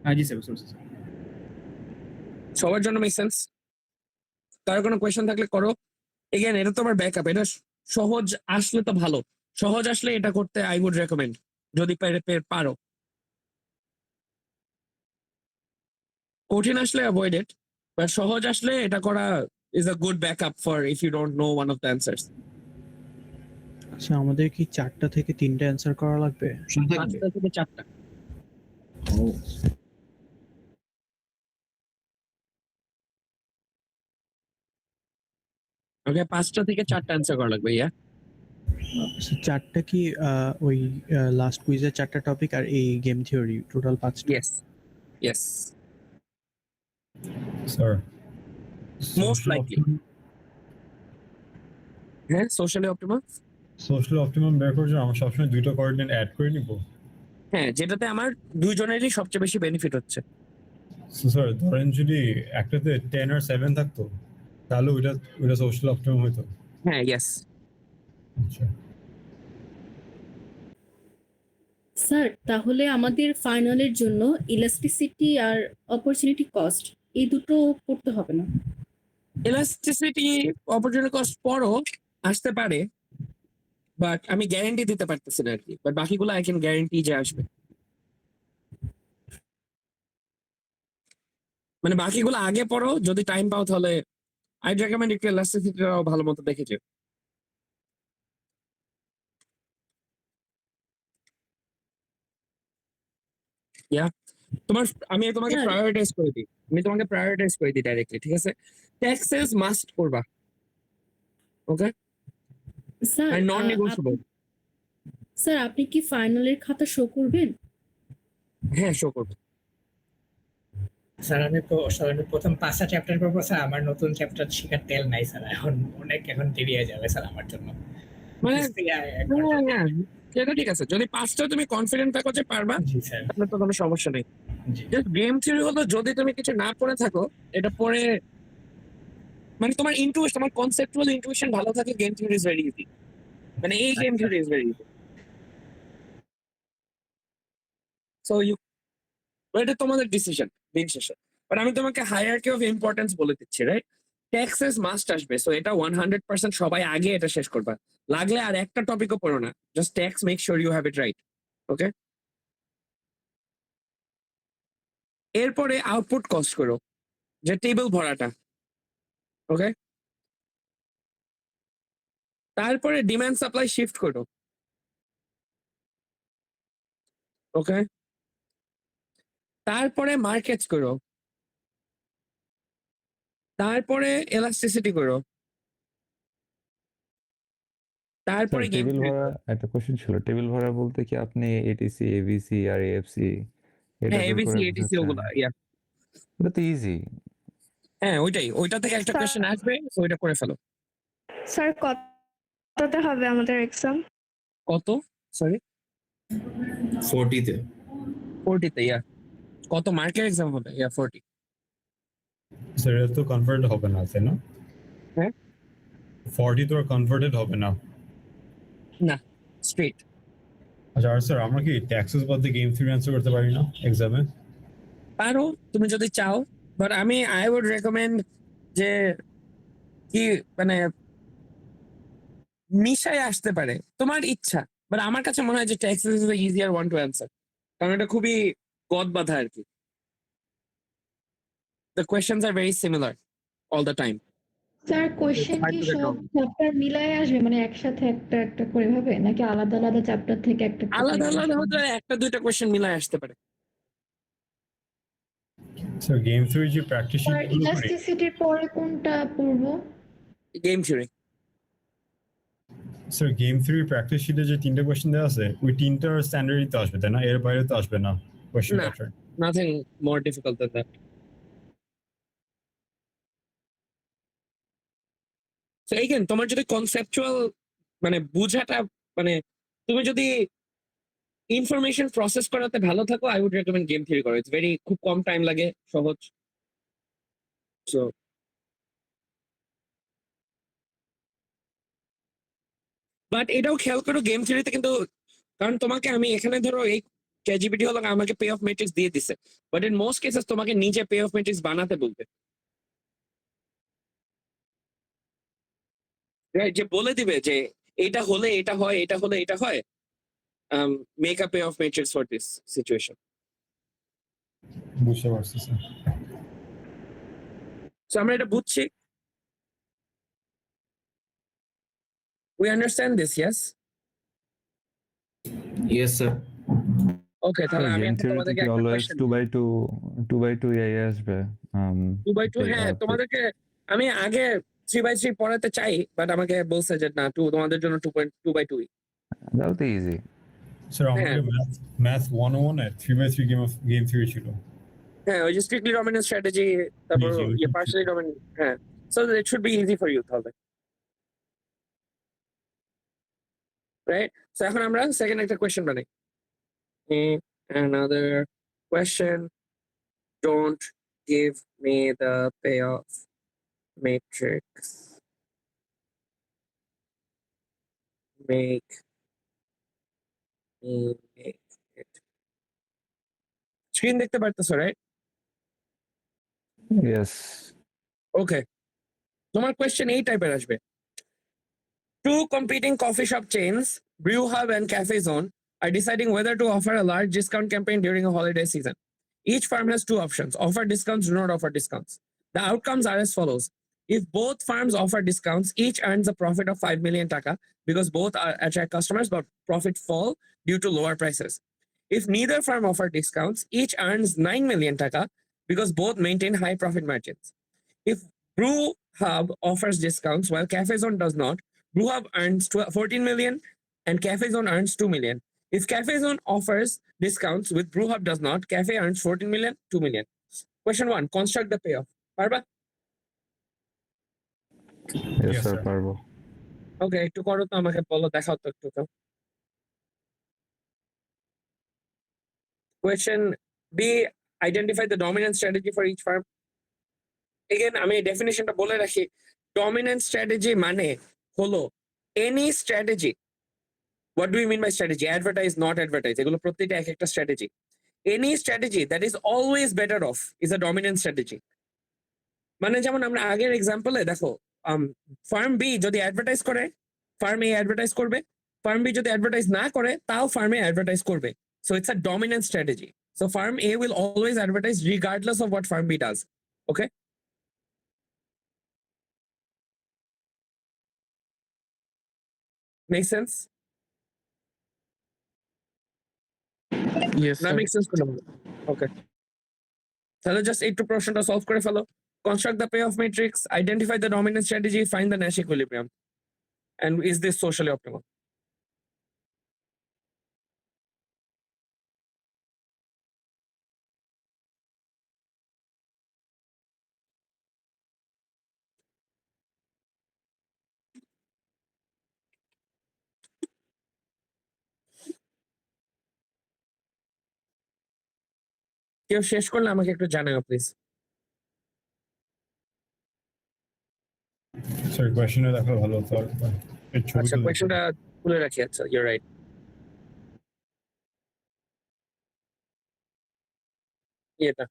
হ্যাঁ জি স্যার, বুঝতে পারছি স্যার। সবার জন্য মেক সেন্স? কারো কোনো কোয়েশ্চেন থাকলে করো। এগেন এটা তোমার ব্যাকআপ, এটা সহজ আসলে তো ভালো, সহজ আসলে এটা করতে আই উড রেকমেন্ড, যদি পারো। কঠিন আসলে অ্যাভয়েড ইট, বাট সহজ আসলে এটা করা is a good backup for if you don't know one of the answers. আচ্ছা, আমাদের কি 4টা থেকে 3টা অ্যান্সার করা লাগবে? 5টা থেকে 4টা। ওকে, 5টা থেকে 4টা অ্যান্সার করা লাগবে। ইয়া, 4টা কি ওই লাস্ট কুইজের 4টা টপিক আর এই গেম থিওরি, টোটাল 5টা? Yes yes, sir Most likely. হ্যাঁ, সোশ্যালি অপটিমাল। সোশ্যাল অপটিমাম বের করার জন্য আমরা সবসময় দুইটা কোঅর্ডিনেট অ্যাড করে নিব। হ্যাঁ, যেটাতে আমার দুইজনেরই সবচেয়ে বেশি বেনিফিট হচ্ছে। স্যার ধরেন যদি একটাতে 10 আর 7 থাকতো তাহলে ওইটা সোশ্যাল অপটিমাম হতো। হ্যাঁ, ইয়েস। আচ্ছা স্যার তাহলে আমাদের ফাইনালের জন্য ইলাস্টিসিটি আর অপরচুনিটি কস্ট এই দুটো পড়তে হবে না? ইলাস্টিসিটি, অপরচুনিটি কস্ট পরও আসতে পারে, বাট আমি গ্যারান্টি দিতে পারতেছি না আর কি। বাট বাকিগুলো আই ক্যান গ্যারান্টি যে আসবে। মানে বাকিগুলো আগে পড়ো, যদি টাইম পাও তাহলে আই রেকমেন্ড একটু ইলাস্টিসিটিটাও ভালো মতো দেখেছে। ইয়া, আমি তোমাকে হ্যাঁ। প্রায়োরিটাইজ করে দিই, ডাইরেক্টলি, ঠিক আছে? ট্যাক্সেস মাস্ট করবা, ওকে, স্যার আর নন নেগোশিয়েবল। স্যার আপনি কি ফাইনালের খাতা শো করবেন? হ্যাঁ, শো করবো। স্যার আমি প্রথম 5টা চ্যাপ্টার করবো স্যার, আমার নতুন চ্যাপ্টার শেখার তেল নাই স্যার, এখন দেরি হয়ে যাবে স্যার আমার জন্য। মানে হ্যাঁ, সেটা ঠিক আছে, যদি 5টা তুমি কনফিডেন্ট থাকো যে পারবা, জি স্যার, তাহলে তো কোনো সমস্যা নেই। জি গেম থিওরি হলো যদি তুমি কিছু না পড়ে থাকো, এটা পড়ে মানে তোমার তোমার কনসেপচুয়াল ইনটুইশন ভালো থাকে, game theory is very easy. মানে এই game theory is very easy. So এটা তোমাদের ডিসিশন দিন শেষে। বাট আমি তোমাকে হায়ারার্কি অফ ইম্পর্টেন্স বলে দিচ্ছি, রাইট? ট্যাক্সেস মাস্ট আসবে, সো এটা 100% সবাই আগে এটা শেষ করবা। লাগলে আর একটা টপিকও পড়ো না, just tax, make sure you have it right, okay? এরপরে আউটপুট কস্ট করো, যে টেবিল ভরাটা, ওকে? তারপরে ডিমান্ড সাপ্লাই শিফট করো, ওকে? তারপরে মার্কেটস করো, তারপরে এলাস্টিসিটি করো, তারপরে গেম টেবিল ভরা একটা কোশ্চেন ছিল, টেবিল ভরা বলতে কি আপনি এটিসি, এবিসি আর এএফসি এটা হ্যাঁ, বের এবিসি করে এটিসি বোঝাচ্ছেন? ওগুলা, ইয়া। এটা তো ইজি। হ্যাঁ, ওইটা থেকে একটা কোশ্চেন আসবে, সো ওইটা করে ফেলো। স্যার কততে হবে আমাদের এক্সাম? কত? সরি, 40-তে 40-তে, ইয়া। কত মার্কের এক্সাম হবে? ইয়া, 40। স্যার এটা তো কনভার্ট হবে না, তাই না? হ্যাঁ, 40 তো কনভার্টেড হবে না। না, স্ট্রেট। আচ্ছা, আর স্যার আমরা কি ট্যাক্সেস বাদ দিয়ে গেম থিওরি অ্যান্সার করতে পারি না এক্সামে? পারো তুমি যদি চাও, বাট আই উড রেকমেন্ড যে কি মানে মিশায় আসতে পারে, তোমার ইচ্ছা। বাট আমার কাছে মনে হয় যে taxes is the easier one to answer, কারণ এটা খুবই গদ বাঁধা আর কি। The questions are very similar all the time. Sir question কি সব চ্যাপ্টার মিলায় আসবে, মানে একসাথে একটা একটা করে হবে, নাকি আলাদা আলাদা চ্যাপ্টার থেকে একটা একটা আলাদা করে আলাদা আসবে? হতে একটা দুইটা কোয়েশ্চেন মিলায় আসতে পারে। স্যার গেম থিওরি যে প্র্যাকটিস আর শিটগুলো করি, ইলাস্টিসিটির পরে কোনটা পড়বো? Game theory. Sir game theory practice শিটে যে 3টা কোয়েশ্চেন দেওয়া আছে ওই 3টার স্ট্যান্ডার্ডই তো আসবে, তাই না? এর বাইরে তো আসবে না কোয়েশ্চেন না। Pattern. Nothing more difficult than that. So again, তোমার যদি কনসেপচুয়াল মানে বুঝাটা মানে তুমি যদি ইনফরমেশন প্রসেস করাতে ভালো থাকো I would recommend game theory করো ইটস ভেরি খুব কম টাইম লাগে সহজ সো বাট এটাও খেয়াল করো গেম থিওরিতে কিন্তু কারণ তোমাকে আমি এখানে ধরো এই ChatGPT হলো আমাকে পে অফ ম্যাট্রিক্স দিয়ে দিছে বাট ইন মোস্ট কেসেস তোমাকে নিজে পে অফ ম্যাট্রিক্স বানাতে বলবে রাইট যে বলে দিবে যে এটা হলে এটা হয় এটা হলে এটা হয় make a pay off matrix for this situation বুঝতে পারছি স্যার সো আমরা এটা বুঝছি we understand this yes yes sir okay তাহলে আমি গেম এখন থিওরিতে তোমাদেরকে কি একটা অলওয়েজ কোশ্চেন 2x2 AI আসবে 2x2 হ্যাঁ তোমাদেরকে আমি আগে 3x3 পড়াতে চাই বাট আমাকে বলছে যে না তোমাদের জন্য 2.2x2 তাহলে তো ইজি স্যার আমাদের ম্যাথ 101 এ 3x3 গেম থিওরি ছিল হ্যাঁ ওই যে স্ট্রিক্টলি ডমিনেন্ট স্ট্র্যাটেজি তারপর জি, ইয়ে পার্শালি ডমিনেন্ট হ্যাঁ so it should be easy for you তাহলে রাইট সো এখন আমরা সেকেন্ড একটা কোশ্চেন বানাই another question don't give me the payoff matrix make me make it screen দেখতে পারতেছো রাইট ইয়েস ওকে তোমার কোয়েশ্চেন এই টাইপের আসবে Two competing coffee shop chains, Brew Hub and Cafe Zone, are deciding whether to offer a large discount campaign during a holiday season. Each firm has two options: offer discounts, do not offer discounts. The outcomes are as follows. If both firms offer discounts, each earns a profit of 5 million taka because both are attract customers, but profit fall due to lower prices. If neither firm offer discounts, each earns 9 million taka because both maintain high profit margins. If Brew Hub offers discounts while Cafe Zone does not, Brew Hub earns 14 million and Cafe Zone earns 2 million. If Cafe Zone offers discounts with Brew Hub does not, Cafe earns 14 million, 2 million. Question 1, construct the payoff. Parba? Yes Yes, sir sir. পারবো Okay, একটু করো তো আমাকে বলো দেখাও তো একটু তো। Question B, identify the dominant strategy for each firm. Again, আমি ডেফিনেশনটা বলে রাখি dominant strategy মানে হলো any strategy. What do we mean by strategy? Advertise, not advertise. এগুলো প্রত্যেকটা এক একটা strategy. Any strategy that is always better off is a dominant strategy. মানে যেমন আমরা আগের এক্সাম্পলে দেখো ফার্ম বি যদি অ্যাডভার্টাইজ করে ফার্ম এ অ্যাডভার্টাইজ করবে ফার্ম বি যদি অ্যাডভার্টাইজ না করে তাও ফার্ম এ অ্যাডভার্টাইজ করবে so it's a dominant strategy so firm A will always advertise regardless of what firm B does okay make sense yes না make sense করলাম okay তাহলে just একটু প্রশ্নটা সলভ করে ফেলো construct the payoff matrix identify the dominant strategy find the Nash equilibrium and is this socially optimal কেউ শেষ করলে আমাকে একটু জানাও প্লিজ স্যার কোয়েশ্চেনে দেখা ভালো হতো আর এর ছবি আচ্ছা কোয়েশ্চনটা খুলে রাখি আচ্ছা ইউ রাইট এটা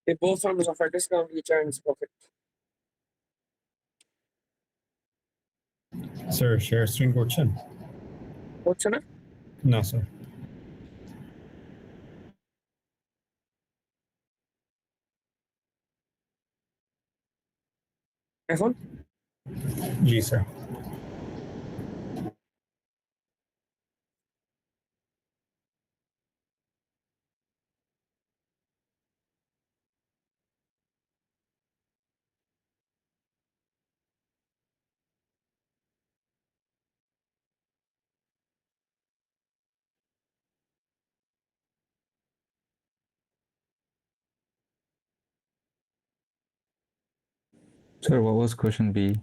if both firms offer discount each earns profit sir share screen করছেন হচ্ছে না না স্যার এখন জি sir Sir, what was question B?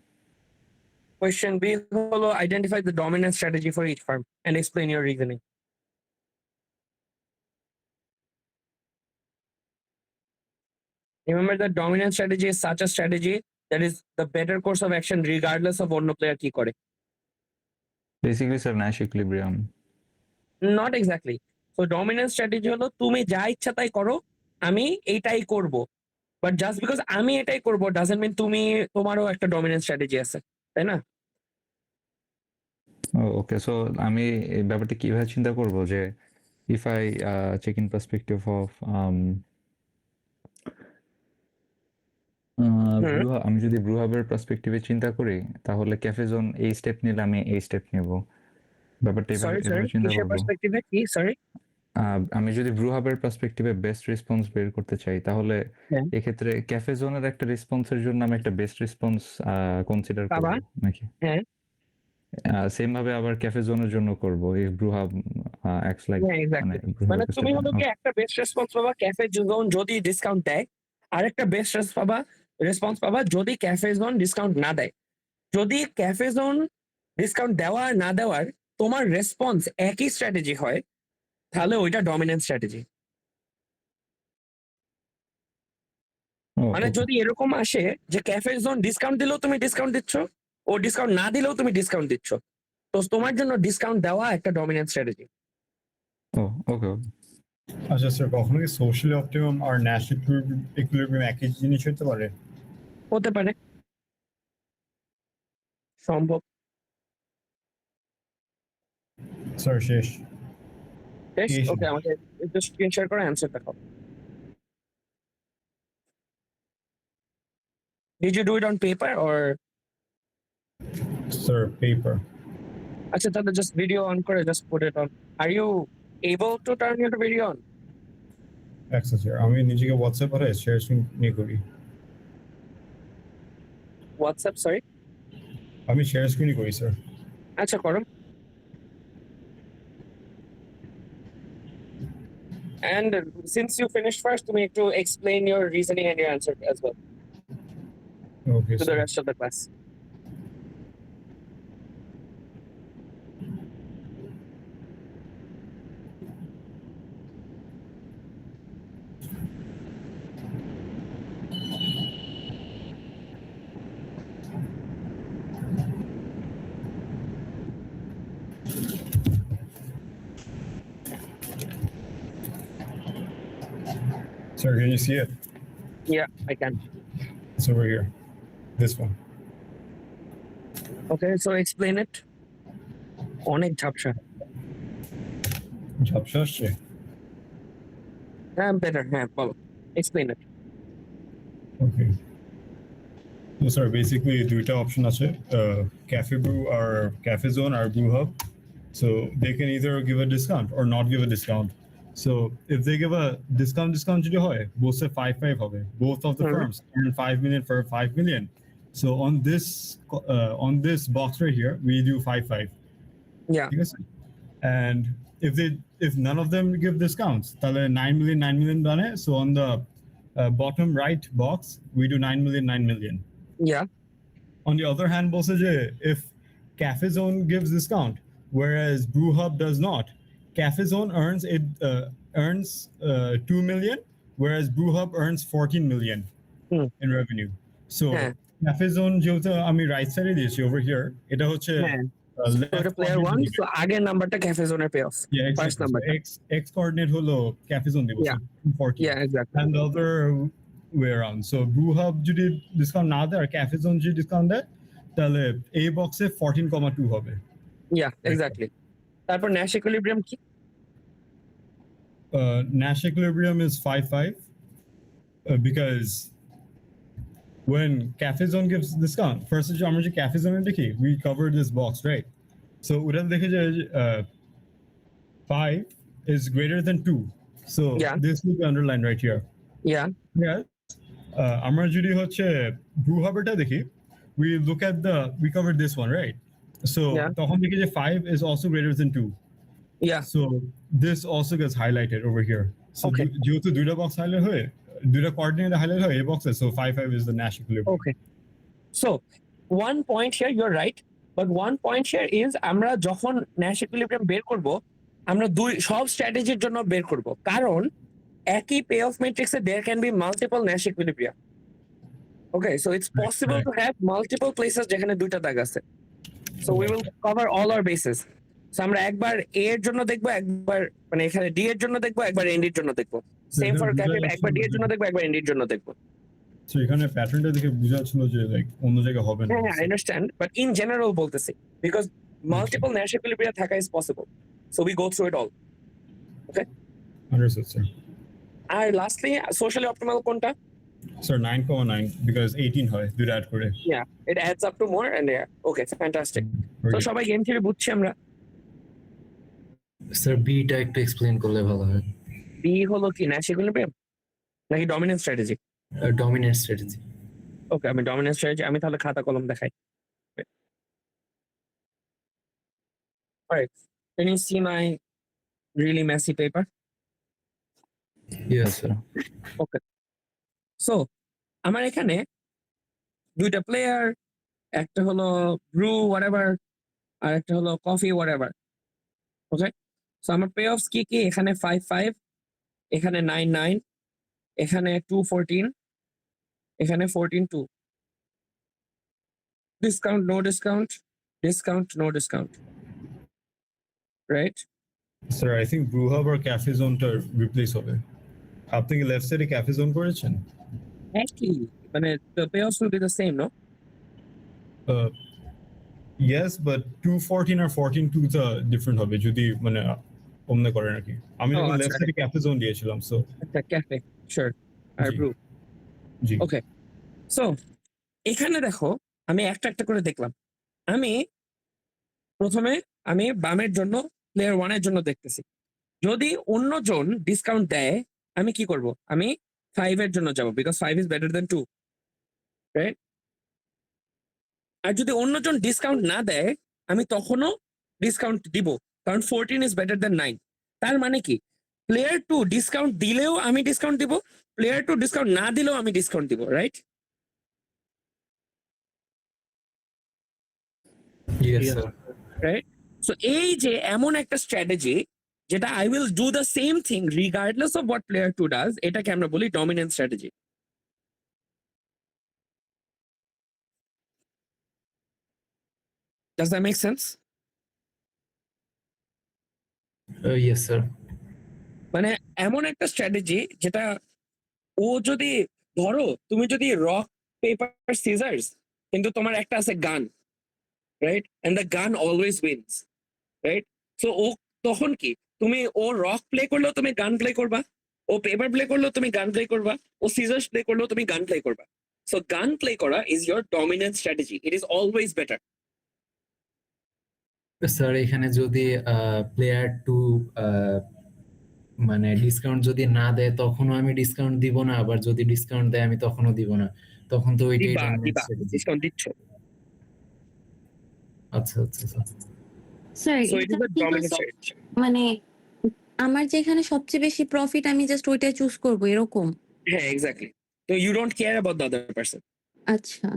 Question B holo identify the dominant strategy for each firm and explain your reasoning. Remember that dominant strategy is such a strategy that is the better course of action regardless of অন্য player কি করে. Basically sir Nash equilibrium. Not exactly. So dominant strategy হলো তুমি যা ইচ্ছা তাই করো, আমি এইটাই করব। But just because আমি এটাই করব doesn't mean তোমারও একটা dominant strategy আছে, তাই না? ওকে, সো আমি এই ব্যাপারটা কিভাবে চিন্তা করব যে if I check in perspective of আমি যদি ব্রুহাবের পার্সপেক্টিভে চিন্তা করি তাহলে ক্যাফে জোন এই স্টেপ নিলে আমি এই স্টেপ নেব, ব্যাপারটা Sorry, এভাবে চিন্তা কিসের করব। perspective কি? Sorry. আমি যদি ব্রুহাবের পার্সপেক্টিভে বেস্ট রেসপন্স বের করতে চাই তাহলে হ্যাঁ। এক্ষেত্রে ক্যাফে জোনের একটা রেসপন্সের জন্য আমি একটা বেস্ট রেসপন্স কনসিডার করব পাবা? নাকি? হ্যাঁ। সেম ভাবে আবার ক্যাফে জোনের জন্য করব এই ব্রুহাব অ্যাক্টস লাইক হ্যাঁ, exactly. মানে তুমি হলো কি একটা বেস্ট রেসপন্স পাবা ক্যাফে জোন যদি ডিসকাউন্ট দেয়, আর একটা বেস্ট রেসপন্স পাবা যদি ক্যাফে জোন ডিসকাউন্ট না দেয়। যদি ক্যাফে জোন ডিসকাউন্ট দেওয়া আর না দেওয়ার তোমার রেসপন্স একই স্ট্র্যাটেজি হয় তাহলে ওইটা ডমিনেন্ট স্ট্র্যাটেজি। মানে যদি এরকম আসে যে ক্যাফে জোন ডিসকাউন্ট দিলেও তুমি ডিসকাউন্ট দিচ্ছ, ও ডিসকাউন্ট না দিলেও তুমি ডিসকাউন্ট দিচ্ছ, তো তোমার জন্য ডিসকাউন্ট দেওয়া একটা ডমিনেন্ট স্ট্র্যাটেজি। ওকে। আচ্ছা স্যার, কখনো কি সোশ্যাল অপটিমাম আর ন্যাশ ইকুইলিব্রিয়াম একই জিনিস হতে পারে? হতে পারে, সম্ভব। স্যার শেষ। বেশ, Yes. ওকে, আমাকে একটু স্ক্রিন শেয়ার করে অ্যানসার দেখাও। Did you do it on paper or? Sir, paper. আচ্ছা, তাহলে just video on করে just put it on. Are you able to turn your video on? আচ্ছা স্যার, আমি নিজেকে হোয়াটসঅ্যাপ করে শেয়ার স্ক্রিন নিয়ে করি। WhatsApp, sorry? আমি শেয়ার স্ক্রিনই করি স্যার। আচ্ছা, করো। And since you finished first, তুমি একটু explain your reasoning and your answer as well Okay, to the sir. rest of the class. Sir, can you see it? Yeah, I can. It's over here. This one. Okay, so explain it. অনেক ঝাপসা। ঝাপসা আসছে? হ্যাঁ, better, হ্যাঁ, বলো। Explain it. Okay. So sir, basically দুইটা option আছে, cafe brew or cafe zone or brew hub. So they can either give a discount or not give a discount. So if they give a discount যদি হয়, both say 5-5 হবে. Both of the firms earn 5 million for 5 million. So on this box right here, we do 5-5. Yeah. ঠিক আছে? And if none of them give discounts, তাহলে 9 million done. So on the bottom right box, we do 9 million. Yeah. On the other hand, বলছে যে if Cafe Zone gives discount, whereas Brew Hub does not, Cafe Zone earns 2 million, whereas Brew Hub earns 14 million in revenue. So Cafe Zone যেহেতু আমি right side দিয়েছি over here, এটা হচ্ছে player 1, so আগের নাম্বারটা cafe জোনের pay off. Yeah, First number. X coordinate holo Cafe Zone দিব, Yeah. 240. Yeah, exactly. And the other way around. So Brew Hub যদি discount না দেয় আর Cafe Zone যদি discount দেয়, তাহলে এই বক্সে 14.2 হবে। Yeah, exactly. তারপর ন্যাশ ইকুইলিব্রিয়াম কি? Nash equilibrium is 5-5 because when Cafe Zone gives discount, first আমরা যে Cafe Zone দেখি, we cover this box, right? So ওটা দেখে যে 5 is greater than 2. So this will be underlined right here. Yeah. Yeah. আমরা যদি হচ্ছে Brew Hub টা দেখি, we cover this one, right? So তখন দেখি যে 5 is also greater than 2. Yeah. So this also gets highlighted over here. So যেহেতু দুইটা box highlight হয়, দুইটা coordinate highlight হয় এই boxে, so 5-5 is the Nash equilibrium. Okay. So one point here you're right, but one point here is আমরা যখন Nash equilibrium বের করব আমরা সব স্ট্র্যাটেজির জন্য বের করব, কারণ একই পে অফ ম্যাট্রিক্সে there can be multiple Nash equilibria. Okay, so it's possible to have multiple places যেখানে দুইটা দাগ আছে. So we will cover all our bases. So আমরা একবার A এর জন্য দেখবো, একবার মানে এখানে D এর জন্য দেখবো, একবার ND এর জন্য দেখবো. সেম ফর ক্যাফে, একবার D এর জন্য দেখবো, একবার ND এর জন্য দেখবো. সো এখানে প্যাটার্নটা দেখে বোঝা যাচ্ছিল যে লাইক অন্য জায়গায় হবে না। হ্যাঁ, I understand, but in general বলতেছি because multiple Nash equilibria থাকা is possible. So we go through it all. Okay? Understood, sir. R lastly, socially optimal কোনটা? Sir, 9.9 because 18 হয় দুটো অ্যাড করে। Yeah, it adds up to more and yeah. Okay, fantastic. So Okay. সবাই game theory বুঝছি আমরা? Sir beta একটু explain করলে ভালো হয়। B হলো কি Nash equilibrium নাকি dominant strategy? Dominant strategy. Okay, আমি dominant strategy, আমি তাহলে খাতা কলম দেখাই. Alright, can you see my really messy paper? Yes sir. Okay. So, আমার এখানে দুইটা প্লেয়ার, একটা হলো ব্রু whatever আর একটা হলো কফি whatever. Okay? So আমার পে অফস কি কি? এখানে 5-5, এখানে 9-9, এখানে 2-14, এখানে 14-2. Discount, no discount, discount, no discount. Right? Sir, I think brew hub or cafe zone টা রিপ্লেস হবে। আপনি কি লেফট সাইডে ক্যাফে জোন করেছেন? Actually, মানে the payoffs will be the same, no? Yes, but 214 আর 14-2 টা ডিফারেন্ট হবে যদি মানে অন্য করেন নাকি। আমি Oh, যখন আচ্ছা। লেফট সাইডে ক্যাফে জোন দিয়েছিলাম সো আচ্ছা, ক্যাফে, sure. আর জি। ব্রু. জি। Okay. So, এখানে দেখো আমি একটা একটা করে দেখলাম। আমি প্রথমে আমি বামের জন্য প্লেয়ার 1 এর জন্য দেখতেছি। যদি অন্যজন ডিসকাউন্ট দেয় আমি কি করব? আমি 5 এর জন্য যাব because 5 is better than 2, right? আর যদি অন্যজন ডিসকাউন্ট না দেয় আমি তখনও ডিসকাউন্ট দিব, কারণ 14 ইজ বেটার দ্যান 9। তার মানে কি প্লেয়ার 2 ডিসকাউন্ট দিলেও আমি ডিসকাউন্ট দিব, প্লেয়ার 2 ডিসকাউন্ট না দিলেও আমি ডিসকাউন্ট দিব, right? Yes sir. Right? So এই যে এমন একটা স্ট্র্যাটেজি যেটা I will do the same thing regardless of what player 2 does, এটাকে আমরা বলি dominant strategy. Does that make sense? Yes sir. মানে এমন একটা স্ট্র্যাটেজি যেটা ও যদি ধরো তুমি যদি রক পেপার সিজার্স কিন্তু তোমার একটা আছে gun, right? And the gun always wins, right? So ও তখন কি তুমি ও রক প্লে করলেও তুমি গান প্লে করবা, ও পেপার প্লে করলেও তুমি গান প্লে করবা, ও সিজার্স প্লে করলেও তুমি গান প্লে করবা। সো গান প্লে করা is your dominant strategy, it is always better. Sir এখানে যদি প্লেয়ার 2 মানে ডিসকাউন্ট যদি না দেয় তখনও আমি ডিসকাউন্ট দিব না, আবার যদি ডিসকাউন্ট দেয় আমি তখনও দিব না, তখন তো ওইটাই ডমিনেন্ট স্ট্র্যাটেজি। ডিসকাউন্ট দিচ্ছ। আচ্ছা আচ্ছা sir. Sir so it is a dominant strategy. মানে আমার যেখানে সবচেয়ে বেশি প্রফিট আমি জাস্ট ওইটা চুজ করব এরকম? হ্যাঁ, এক্স্যাক্টলি। তো you don't care about the other person. আচ্ছা,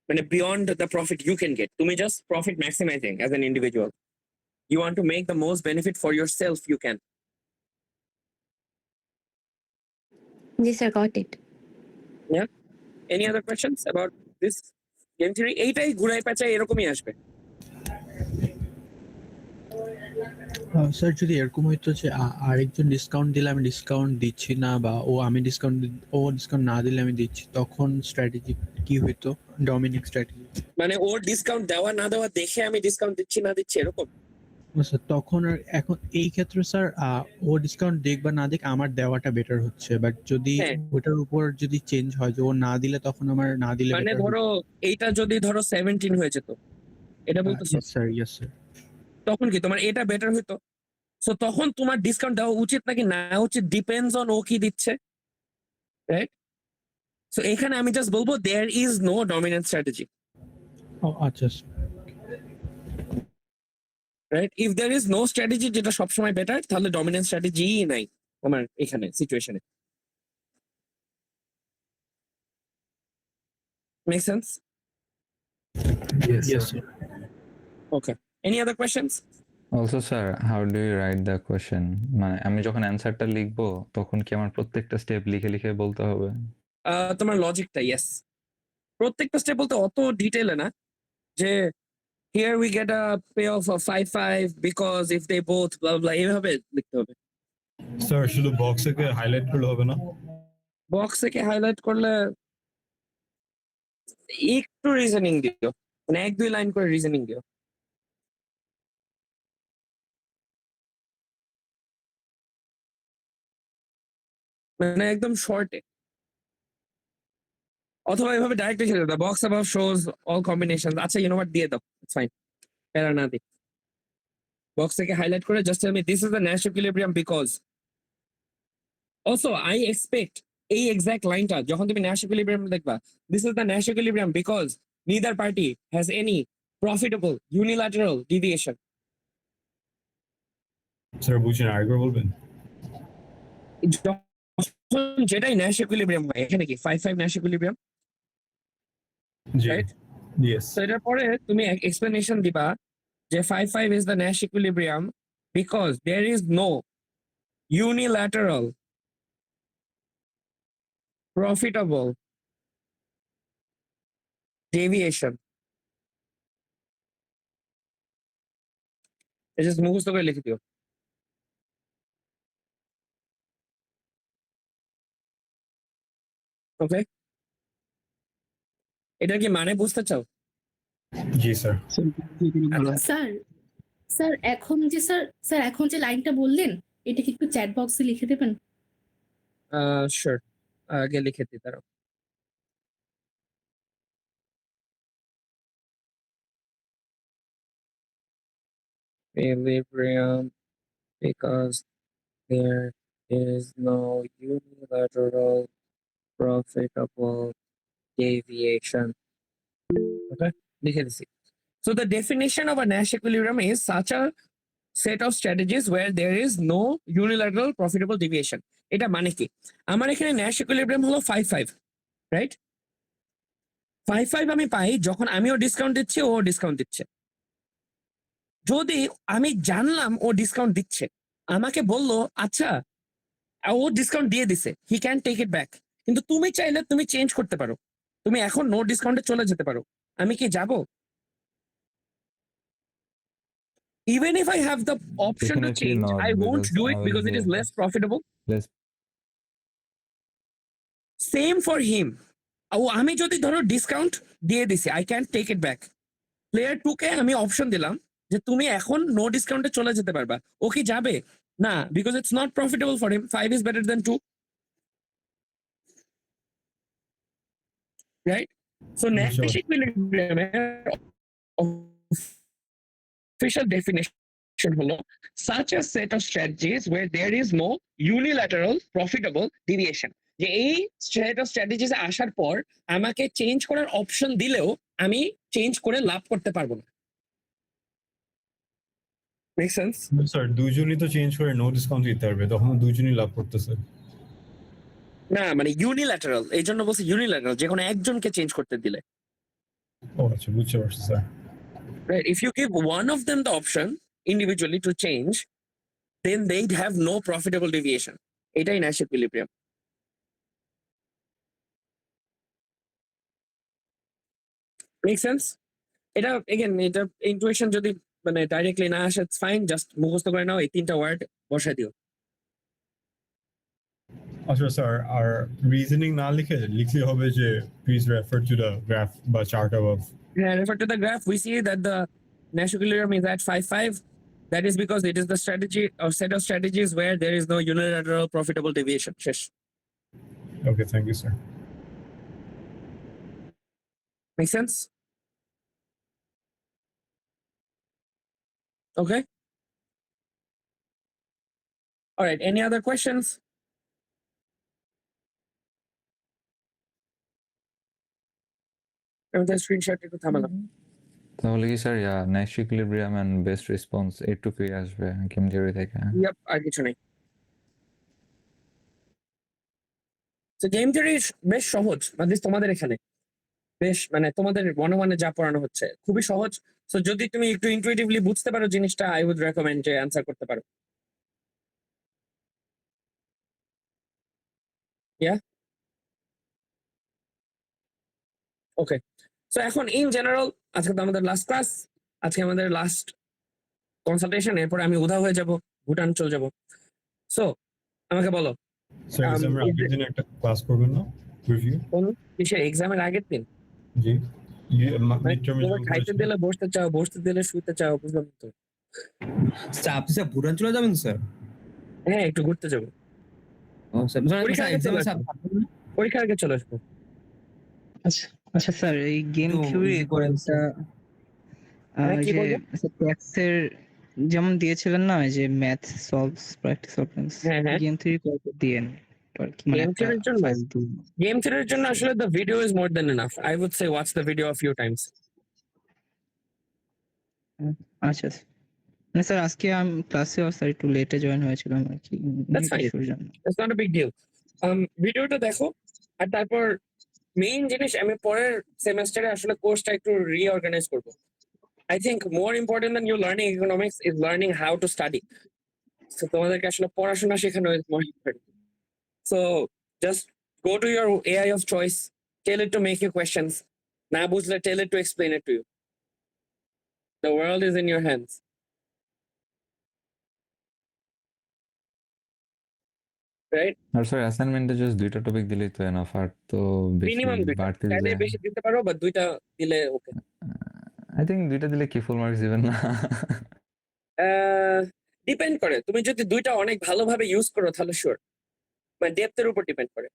মানে beyond the profit you can get, তুমি just profit maximizing as an individual. You want to make the most benefit for yourself, you can. G sir, got it. Any other questions about this game theory? এইটাই ঘুরাই পেঁচাই এরকমই আসবে। Sir যদি এরকম হইতো যে আরেকজন ডিসকাউন্ট দিলে আমি ডিসকাউন্ট দিচ্ছি না, বা ও ডিসকাউন্ট না দিলে আমি দিচ্ছি, তখন স্ট্র্যাটেজি কি হইতো? ডমিনিক স্ট্র্যাটেজি মানে ওর ডিসকাউন্ট দেওয়া না দেওয়া দেখে আমি ডিসকাউন্ট দিচ্ছি না দিচ্ছি এরকম। স্যার তখন আর এখন এই ক্ষেত্রে স্যার ও ডিসকাউন্ট দেখ বা না দেখ আমার দেওয়াটা বেটার হচ্ছে, বাট যদি হ্যাঁ। ওটার উপর যদি চেঞ্জ হয় যে ও না দিলে তখন আমার না দিলে মানে better ধরো এইটা যদি ধরো 17 হয়ে যেত, এটা হতো। বলতেছো, Yes, sir, yes, sir. তখন কি তোমার এটা বেটার হইতো? সো তখন তোমার ডিসকাউন্ট দেওয়া উচিত নাকি না উচিত ডিপেন্ডস অন ও কি দিচ্ছে, রাইট? সো এখানে আমি জাস্ট বলবো there is no dominant strategy, ও আচ্ছা sir. Right? If there is no strategy যেটা সবসময় বেটার, তাহলে ডমিনেন্ট স্ট্র্যাটেজি নাই আমার এখানে সিচুয়েশনে। Make sense? Yes, sir. Okay. Any other questions? Also sir, how do you write the question? মানে আমি যখন অ্যান্সারটা লিখবো তখন কি আমার প্রত্যেকটা স্টেপ লিখে লিখে বলতে হবে? তোমার লজিকটা, ইয়েস, প্রত্যেকটা স্টেপ বলতে অত ডিটেইলে না, যে here we get a payoff of 5-5 because if they both blah blah এইভাবে লিখতে হবে। স্যার শুধু বক্সে হাইলাইট করলে হবে না? বক্স থেকে হাইলাইট করলে একটু রিজনিং দিও, মানে 1-2 লাইন করে রিজনিং দিও। মানে একদম শর্টে, অথবা এভাবে ডাইরেক্ট লিখে দাও, box above shows all combination. আচ্ছা ইউ নো হোয়াট, দিয়ে দাও, ইটস ফাইন, প্যারা না দি। বক্স থেকে হাইলাইট করে just tell me this is the Nash equilibrium because. Also I expect এই এক্সাক্ট লাইনটা যখন তুমি ন্যাশ ইকুইলিব্রিয়াম দেখবা, this is the Nash equilibrium because neither party has any profitable unilateral deviation. Sir বুঝছেন, আরেকবার বলবেন? যখন যেটাই ন্যাশ ইকুইলিব্রিয়াম হয়, এখানে কি 5-5 ন্যাশ ইকুইলিব্রিয়াম, জি, রাইট? ইয়েস। তো এটার পরে তুমি এক্সপ্লেনেশন দিবা যে 5-5 is the Nash equilibrium because there is no unilateral profitable deviation. এটা জাস্ট মুখস্থ করে লিখে দিও। ওকে, এটা কি মানে বুঝতে চাও? জি স্যার। স্যার স্যার এখন যে স্যার এখন যে লাইনটা বললেন এটা কি একটু চ্যাট বক্সে লিখে দেবেন? শিওর, আগে লিখে দিই তারা। Equilibrium because there is no unilateral profitable deviation. Okay, লিখে দিছি। So the definition of a Nash equilibrium is such a set of strategies where there is no unilateral profitable deviation. এটা মানে কি? আমার এখানে Nash equilibrium হলো 5-5, right? 5-5 আমি পাই যখন আমিও ডিসকাউন্ট দিচ্ছি, ও ডিসকাউন্ট দিচ্ছে। যদি আমি জানলাম ও ডিসকাউন্ট দিচ্ছে, আমাকে বললো আচ্ছা ও ডিসকাউন্ট দিয়ে দিছে, he can take it back, কিন্তু তুমি চাইলে তুমি চেঞ্জ করতে পারো, তুমি এখন নো ডিসকাউন্টে চলে যেতে পারো। আমি কি যাব? Even if I have the option to Definitely change, not, I won't because do I it will because it be is less profitable. less. Same for him. ও আমি যদি ধরো ডিসকাউন্ট দিয়ে দিছি, I can take it back. Player 2 কে আমি option দিলাম যে তুমি এখন নো ডিসকাউন্টে চলে যেতে পারবা, ও কি যাবে? না, because it's not profitable for him. 5 is better than 2. Right? So Nash equilibrium official definition হলো such a set of strategies where there is no unilateral profitable deviation. যে এই set of strategies আসার পর আমাকে চেঞ্জ করার option দিলেও আমি change করে লাভ করতে পারবো না। Make sense? স্যার দুজনই তো চেঞ্জ করে নো ডিসকাউন্ট দিতে পারবে, তখন দুজনই লাভ করতেছে। না মানে ইউনিল্যাটারাল, এই জন্য বলছি ইউনিল্যাটারাল, যে কোনো একজনকে চেঞ্জ করতে দিলে। ও আচ্ছা, বুঝতে পারছি sir. Right, if you give one of them the option individually to change, then they'd have no profitable deviation. এটাই Nash equilibrium. Make sense? এটা again, এটা intuition যদি মানে ডাইরেক্টলি না আসে, it's fine, just মুখস্থ করে নাও, এই তিনটা ওয়ার্ড বসাই দিও। আচ্ছা স্যার, আর রিজনিং না লিখলে হবে যে please refer to the graph বা chart above. Yeah, refer to the graph. We see that the Nash equilibrium is at 5-5. That is because it is the strategy or set of strategies where there is no unilateral profitable deviation. Shesh. Okay, thank you, sir. Make sense? Okay. All right. Any other questions? I'm just screenshot একটু থামালাম। তাহলে কি sir Nash equilibrium and best response এইটুকুই আসবে game theory থেকে? Yep, আর কিছু নেই। So game theory বেশ সহজ, মানে তোমাদের এখানে বেশ মানে তোমাদের মনে মনে যা পড়ানো হচ্ছে খুবই সহজ। সো যদি তুমি একটু ইনটুইটিভলি বুঝতে পারো জিনিসটা, আই উড রেকমেন্ড যে অ্যান্সার করতে পারো। ওকে, সো এখন ইন জেনারেল আজকে তো আমাদের লাস্ট ক্লাস, আজকে আমাদের লাস্ট কনসালটেশন, এরপরে আমি উধাও হয়ে যাব, ভুটান চলে যাব। সো আমাকে বলো স্যার এক্সামের আগের দিন একটা ক্লাস করবেন না, রিভিউ? কোন কিসের এক্সামের আগের দিন? জি, মানে মিড টার্মে তোমরা খাইতে দিলে বসতে চাও, বসতে দিলে শুতে চাও, বুঝলাম তো। স্যার আপনি স্যার ভুটান চলে যাবেন স্যার? হ্যাঁ একটু ঘুরতে যাবো, ও স্যার পরীক্ষার আগে চলে আসবো, পরীক্ষার আগে চলে আসবো। আচ্ছা আচ্ছা স্যার, এই গেম তো থিওরি easy করেন কোডটা হ্যাঁ, কি যে বলবো? ট্যাক্সের যেমন দিয়েছিলেন না, ওই যে ম্যাথ সলভস প্র্যাকটিস প্রবলেমস, হ্যাঁ হ্যাঁ, গেম থিওরি কোডটা দিয়েন আর কি, মানে গেম একটা থিওরির জন্য, ফাইল দিন। গেম থিওরির জন্য আসলে the video is more than enough. I would say watch the video a few times. আচ্ছা আচ্ছা। মানে স্যার আজকে আমি ক্লাসে স্যার একটু লেটে জয়েন হয়েছিলাম আর কি, দ্যাটস ফাইন, ইস্যুর জন্য। It's not a big deal. ভিডিওটা দেখো, আর তারপর মেইন জিনিস আমি পরের সেমেস্টারে আসলে কোর্সটা একটু রিঅর্গানাইজ করবো। I think more important than you learning economics is learning how to study. So তোমাদেরকে আসলে পড়াশোনা শেখানো is more important. So just go to your AI of choice, tell it to make you questions. না বুঝলে tell it to explain it to you. The world is in your hands. Right? আর sir অ্যাসাইনমেন্টে just 2টা topic দিলেই তো enough, আর তো বেশি Minimum 2টা। বাড়তি চাইলে দিলে বেশি দিতে পারো, but 2টা দিলে ওকে। আই থিঙ্ক 2টা দিলে কি ফুল মার্কস দিবেন না? ডিপেন্ড করে, তুমি যদি 2টা অনেক ভালোভাবে ইউজ করো তাহলে শিওর, মানে ডেপথের উপর ডিপেন্ড করে।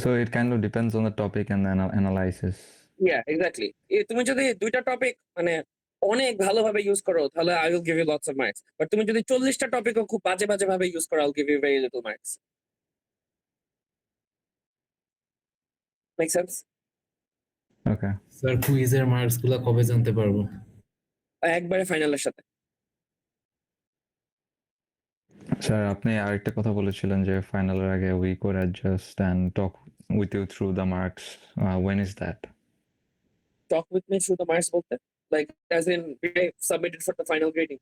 So it kind of depends on the topic and the analysis. Yeah, exactly. তুমি যদি 2টা টপিক মানে অনেক ভালোভাবে ইউজ করো তাহলে I will give you lots of marks. But তুমি যদি 40টা টপিকও খুব বাজে বাজে ভাবে ইউজ করো, I'll give you very little marks. Make sense? Okay. Sir কুইজের মার্কস গুলা কবে জানতে পারবো? একবারে ফাইনালের সাথে। স্যার আপনি আরেকটা কথা বলেছিলেন যে ফাইনালের আগে we could adjust and talk with you through the marks. When is that? Talk with me through the marks বলতে like as in we submitted for the final grading.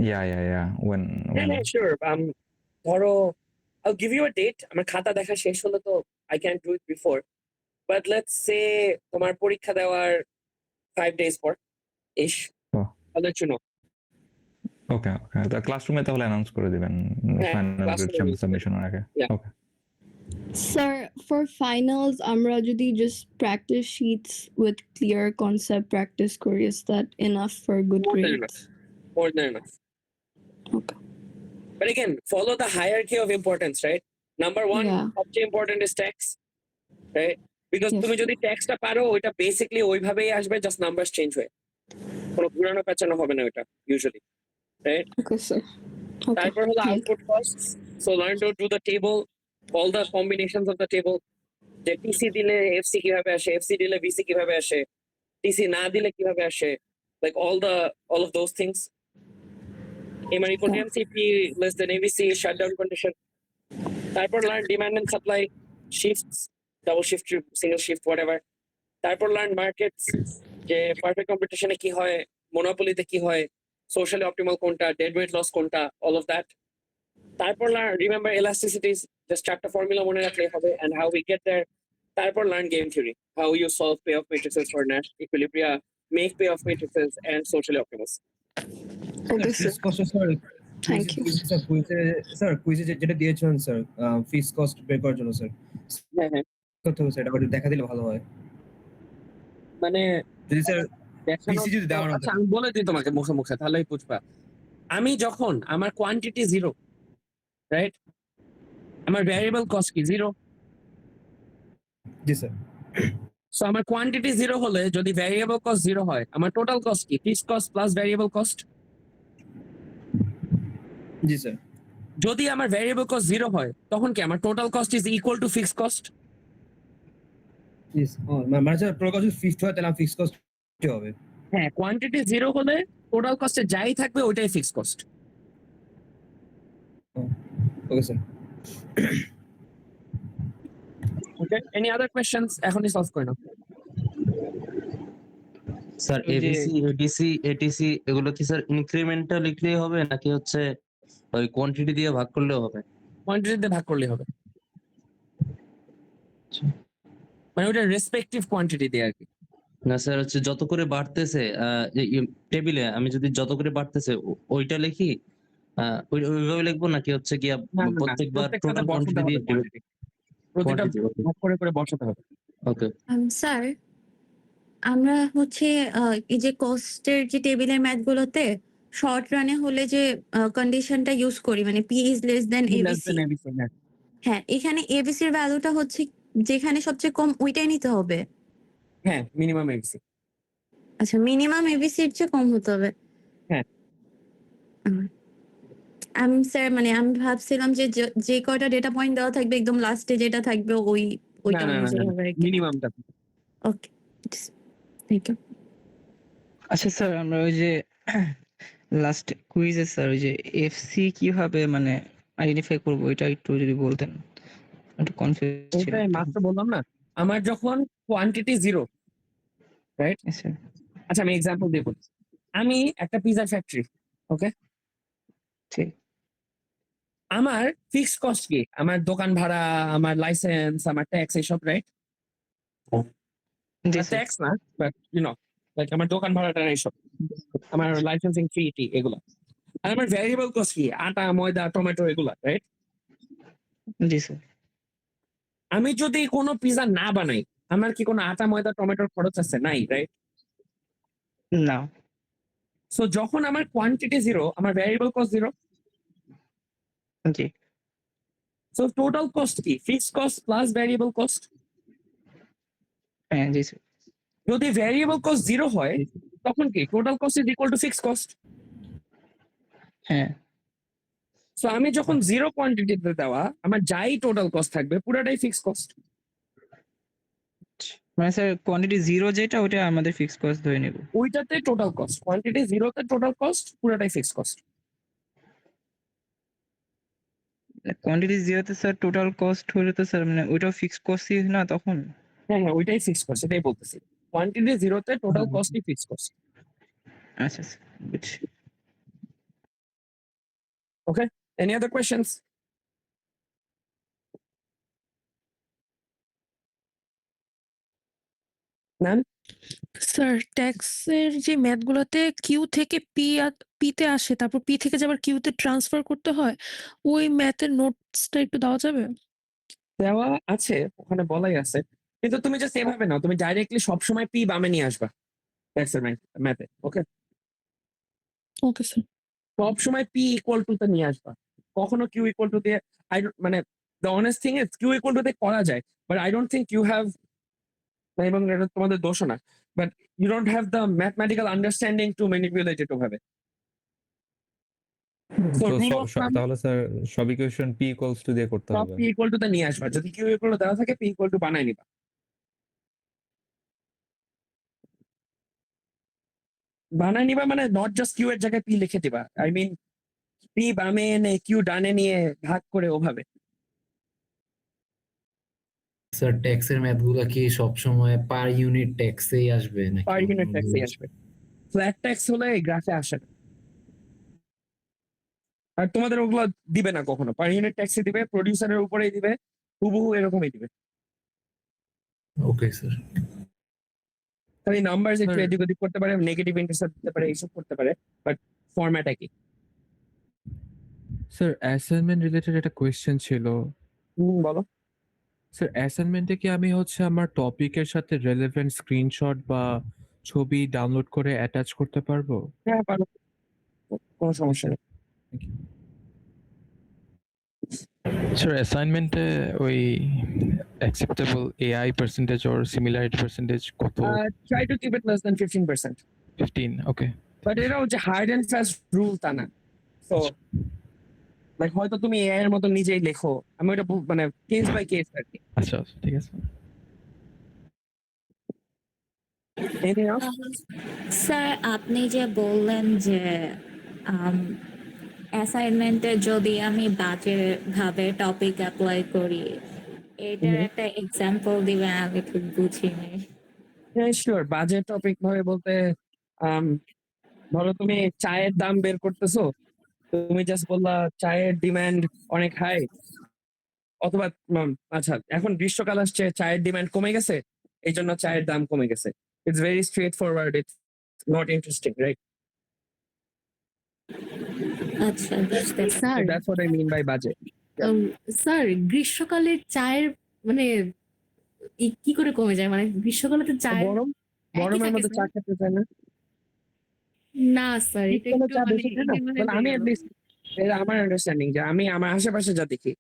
Yeah. When? Yeah, sure. ধরো I'll give you a date. আমার খাতা দেখা শেষ হলে তো I can't do it before. But let's say তোমার পরীক্ষা দেওয়ার 5 days পর ish. I'll let you know. Okay. The classroom-এ তাহলে অ্যানাউন্স করে দিবেন ফাইনাল classroom-এ গ্রেড সাবমিশনের আগে। Yeah. Okay. Sir, for finals, আমরা যদি just practice sheets with clear concept practice করি, is that enough for good More than grades? enough. More than enough. Okay. But again, follow the hierarchy of importance, right? Number 1, Yeah. সবচেয়ে important is tax, right? Because Yes. তুমি যদি ট্যাক্সটা পারো ওইটা basically ওইভাবেই আসবে, just numbers change হয়ে, কোনো ঘুরানো পেঁচানো হবে না ওইটা usually, right? Okay, sir. Okay. তারপর হলো Clear. Output costs. So learn to do the table, all the combinations of the table, যে টিসি দিলে এফসি কিভাবে আসে, এফসি দিলে বিসি কিভাবে আসে, টিসি না দিলে কিভাবে আসে, like all of those things. MR equal to MCP less than ABC, shutdown condition. তারপর learn demand and supply, shifts, double shift, single shift, whatever. তারপর লার্ন মার্কেটস, যে পারফেক্ট কম্পিটিশনে কি হয়, মোনোপলিতে কি হয়, সোশ্যালি অপটিমাল কোনটা, ডেড ওয়েট লস কোনটা, অল অফ দ্যাট। তারপর লার্ন রিমেম্বার এলাস্টিসিটিস, জাস্ট 4টা ফর্মুলা মনে রাখলেই হবে, and how we get there. তারপর learn game theory, how you solve pay off matrices for Nash equilibria, make pay off matrices and socially Optimus. Okay, sir. Thank you. Sir কুইজে যেটা দিয়েছেন sir ফিস cost বের করার জন্য sir, হ্যাঁ কত হবে স্যার, এটা দেখা দিলে ভালো হয়। মানে যদি স্যার দেখানো- PC যদি দেওয়া না আচ্ছা আমি বলে দিই তোমাকে মুখে মুখে, তাহলেই বুঝবা। আমি যখন আমার কোয়ান্টিটি 0, রাইট, আমার ভ্যারিয়েবল কস্ট কি 0। জি স্যার। সো আমার কোয়ান্টিটি 0 হলে যদি ভ্যারিয়েবল কস্ট 0 হয়, আমার টোটাল কস্ট কি fixed cost plus variable cost. জি স্যার। যদি আমার ভ্যারিয়েবল কস্ট 0 হয় তখন কি আমার total cost is equal to fixed cost. জি মানে স্যার টোটাল কস্ট ফিক্সড হয় তাহলে ফিক্সড কস্ট কি হবে? হ্যাঁ, কোয়ান্টিটি 0 হলে টোটাল কস্টে যাই থাকবে ওইটাই fixed cost. Okay sir. Okay, any other questions এখনই সলভ করে নাও। স্যার ওই যে এবিসি এডিসি এটিসি এগুলো কি স্যার ইনক্রিমেন্টাল লিখলেই হবে নাকি হচ্ছে ওই কোয়ান্টিটি দিয়ে ভাগ করলেও হবে? কোয়ান্টিটিতে ভাগ করলে হবে, মানে ওটা রেসপেক্টিভ কোয়ান্টিটি দিয়ে আর কি। না স্যার হচ্ছে যত করে বাড়তেছে টেবিলে আমি যদি যত করে বাড়তেছে ওইটা লিখি ওইভাবে লিখবো নাকি হচ্ছে গিয়া না না না, প্রত্যেকবার প্রত্যেকটাতে টোটাল বসাতে কোয়ান্টিটি হবে দিয়ে কোয়ান্টিটি, প্রতিটা কোয়ান্টিটি? ওকে ভাগ করে বসাতে হবে। ওকে স্যার আমরা হচ্ছে এই যে কস্টের যে টেবিলের ম্যাথ গুলোতে শর্ট রানে হলে যে কন্ডিশনটা ইউজ করি, মানে P is less than ABC. হ্যাঁ, এখানে এবিসির ভ্যালুটা হচ্ছে যেখানে সবচেয়ে কম ওইটাই নিতে হবে। হ্যাঁ, মিনিমাম এবিসি। আচ্ছা, মিনিমাম এবিসির চেয়ে কম হতে হবে। হ্যাঁ। আমি স্যার মানে আমি ভাবছিলাম যে যে কয়টা ডেটা পয়েন্ট দেওয়া থাকবে একদম লাস্টে যেটা থাকবে ওইটা অনুযায়ী হবে আর কি। মিনিমামটা। ওকে, থ্যাংক ইউ। আচ্ছা স্যার, আমরা ওই যে লাস্ট কুইজে স্যার ওই যে এফসি কিভাবে মানে আইডেন্টিফাই করবো এটা একটু যদি বলতেন, একটু কনফিউজ ছিল। ওটাই মাত্র বললাম না, আমার যখন কোয়ান্টিটি 0, রাইট? আচ্ছা আমি এক্সাম্পল দিয়ে বলছি। আমি একটা পিজা ফ্যাক্টরি, ওকে? ঠিক। আমার ফিক্স কস্ট কি? আমার দোকান ভাড়া, আমার লাইসেন্স, আমার ট্যাক্স, এইসব, রাইট? ট্যাক্স না, বাট ইউ নো, লাইক আমার দোকান ভাড়াটা এইসব, আমার লাইসেন্সিং ফি টি এগুলো। আর আমার ভ্যারিয়েবল কস্ট কি? আটা, ময়দা, টমেটো, এগুলা, রাইট? জি স্যার। আমি যদি কোনো পিজা না বানাই, আমার কি কোনো আটা, ময়দা, টমেটোর খরচ আছে? নাই, রাইট? না। সো যখন আমার কোয়ান্টিটি 0, আমার ভ্যারিয়েবল কস্ট 0। জি। সো টোটাল কস্ট কি? Fixed cost plus variable cost. হ্যাঁ জি স্যার। যদি ভ্যারিয়েবল কস্ট 0 হয় তখন কি? Total cost is equal to fixed cost. হ্যাঁ। সো আমি যখন 0 কোয়ান্টিটিতে দেওয়া, আমার যাই টোটাল কস্ট থাকবে পুরোটাই ফিক্সড কস্ট। মানে স্যার কোয়ান্টিটি 0 যেটা ওটা আমাদের ফিক্সড কস্ট ধরে নেব। ওইটাতে টোটাল কস্ট, কোয়ান্টিটি 0 তে টোটাল কস্ট, পুরোটাই ফিক্সড কস্ট। কোয়ান্টিটি 0 তে স্যার টোটাল কস্ট হলে তো স্যার মানে ওইটাও ফিক্সড কস্টই না তখন? হ্যাঁ হ্যাঁ, ওইটাই ফিক্সড কস্ট, এটাই বলতেছি। কোয়ান্টিটি 0 তে টোটাল কস্টই ফিক্সড কস্ট। আচ্ছা স্যার, বুঝছি। Okay, any other questions? None? Sir ট্যাক্সের যে ম্যাথগুলোতে কিউ থেকে পিতে আসে, তারপর পি থেকে যে আবার কিউতে ট্রান্সফার করতে হয়, ওই ম্যাথের নোটসটা একটু দেওয়া যাবে? দেওয়া আছে, ওখানে বলাই আছে, কিন্তু তুমি জাস্ট এভাবে নাও, তুমি ডাইরেক্টলি সবসময় পি বামে নিয়ে আসবা ট্যাক্সের ম্যাথে, ওকে? Okay sir. সবসময় পি ইকুয়াল টু তে নিয়ে আসবা, কখনো কিউ ইকুয়াল টু দিয়ে মানে the honest thing is Q equal to তে করা যায়, but I don't think you have, এবং এটা তোমাদের দোষও না, but you don't have the mathematical understanding to manipulate it ওভাবে। তাহলে স্যার সব ইকুয়েশন পি ইকুয়ালস টু দিয়ে করতে সব হবে। পি ইকুয়াল টু তে নিয়ে আসবা, যদি কিউ ইকুয়াল টু দেওয়া থাকে পি ইকুয়াল টু বানাই নিবা। বানাই নিবা মানে নট জাস্ট কিউ এর জায়গায় পি লিখে দিবা, আই মিন পি বামে এনে কিউ ডানে নিয়ে ভাগ করে ওভাবে। স্যার ট্যাক্সের ম্যাথগুলো কি সব সময় পার ইউনিট ট্যাক্সেই আসবে নাকি পার ইউনিট অন্য ট্যাক্সে আসবে, ফ্ল্যাট ট্যাক্স হলে এই গ্রাফে আসে না। আর তোমাদের ওগুলো দিবে না কখনো, পার ইউনিট ট্যাক্সে দিবে, প্রোডিউসারের উপরেই দিবে, হুবহু এরকমই দিবে। Okay sir. খালি নাম্বারস একটু Sir- এদিক ওদিক করতে পারে, নেগেটিভ ইন্টারসেপ্ট দিতে পারে, এইসব করতে পারে, বাট ফরম্যাট একই। স্যার অ্যাসাইনমেন্ট রিলেটেড একটা কোয়েশ্চেন ছিল। বলো। স্যার অ্যাসাইনমেন্টে কি আমি হচ্ছে আমার টপিকের সাথে রেলেভেন্ট স্ক্রিনশট বা ছবি ডাউনলোড করে অ্যাটাচ করতে পারবো? হ্যাঁ পারো, কোনো সমস্যা নেই। স্যার অ্যাসাইনমেন্টে ওই acceptable AI percentage or similarity percentage কত? Try to keep it less than 15%, 15, okay. But এটা হচ্ছে হার্ড এন্ড ফাস্ট রুল তা না। সো লাইক হয়তো তুমি এআই এর মতো নিজেই লেখো, আমি ওটা মানে কেস বাই কেস আর কি। আচ্ছা ঠিক আছে। Anything else? স্যার আপনি যে বললেন যে অ্যাসাইনমেন্টে যদি আমি বাজে ভাবে টপিক অ্যাপ্লাই করি এটার একটা এক্সাম্পল দিবেন, আমি ঠিক বুঝিনি। হ্যাঁ শিওর। বাজেট টপিক ভাবে বলতে আম, ধরো তুমি চায়ের দাম বের করতেছো, তুমি জাস্ট বললা চায়ের ডিমান্ড অনেক হাই, অথবা আচ্ছা এখন গ্রীষ্মকাল আসছে, চায়ের ডিমান্ড কমে গেছে, এই জন্য চায়ের দাম কমে গেছে। It's very straight forward, it's not interesting, right? আচ্ছা বুঝতে sir that's what I mean by budget. Sir গ্রীষ্মকালে চায়ের মানে কি করে কমে যায়, মানে গ্রীষ্মকালে তো চায়ের গরম, একই গরমের থাকে মধ্যে চা স্যার। খেতে চায় না, না স্যার, এটা শীতকালে একটু চা মানে বেশি খায় না। এলোমেলো মানে হয়ে আমি গেল। অ্যাটলিস্ট, এটা আমার আন্ডারস্ট্যান্ডিং যে আমি আমার আশেপাশে যা দেখি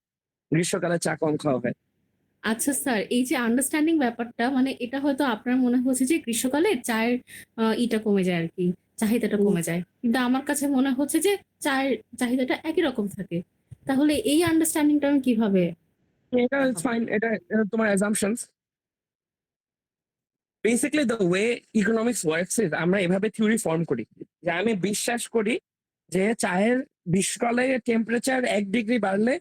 গ্রীষ্মকালে চা কম খাওয়া হয়। আচ্ছা স্যার, এই যে আন্ডারস্ট্যান্ডিং ব্যাপারটা, মানে এটা হয়তো আপনার মনে হচ্ছে যে গ্রীষ্মকালে চায়ের ইটা কমে যায় আর কি, চাহিদাটা কমে যায়, কিন্তু আমার কাছে মনে হচ্ছে যে চায়ের চাহিদাটা একই রকম থাকে। তাহলে এই আন্ডারস্ট্যান্ডিংটা আমি কিভাবে? এটা ফাইন, এটা তোমার assumptions. Basically the way economics works is আমরা এভাবে থিওরি ফর্ম করি যে আমি বিশ্বাস করি যে চায়ের গ্রীষ্মকালে টেম্পারেচার 1 ডিগ্রি বাড়লে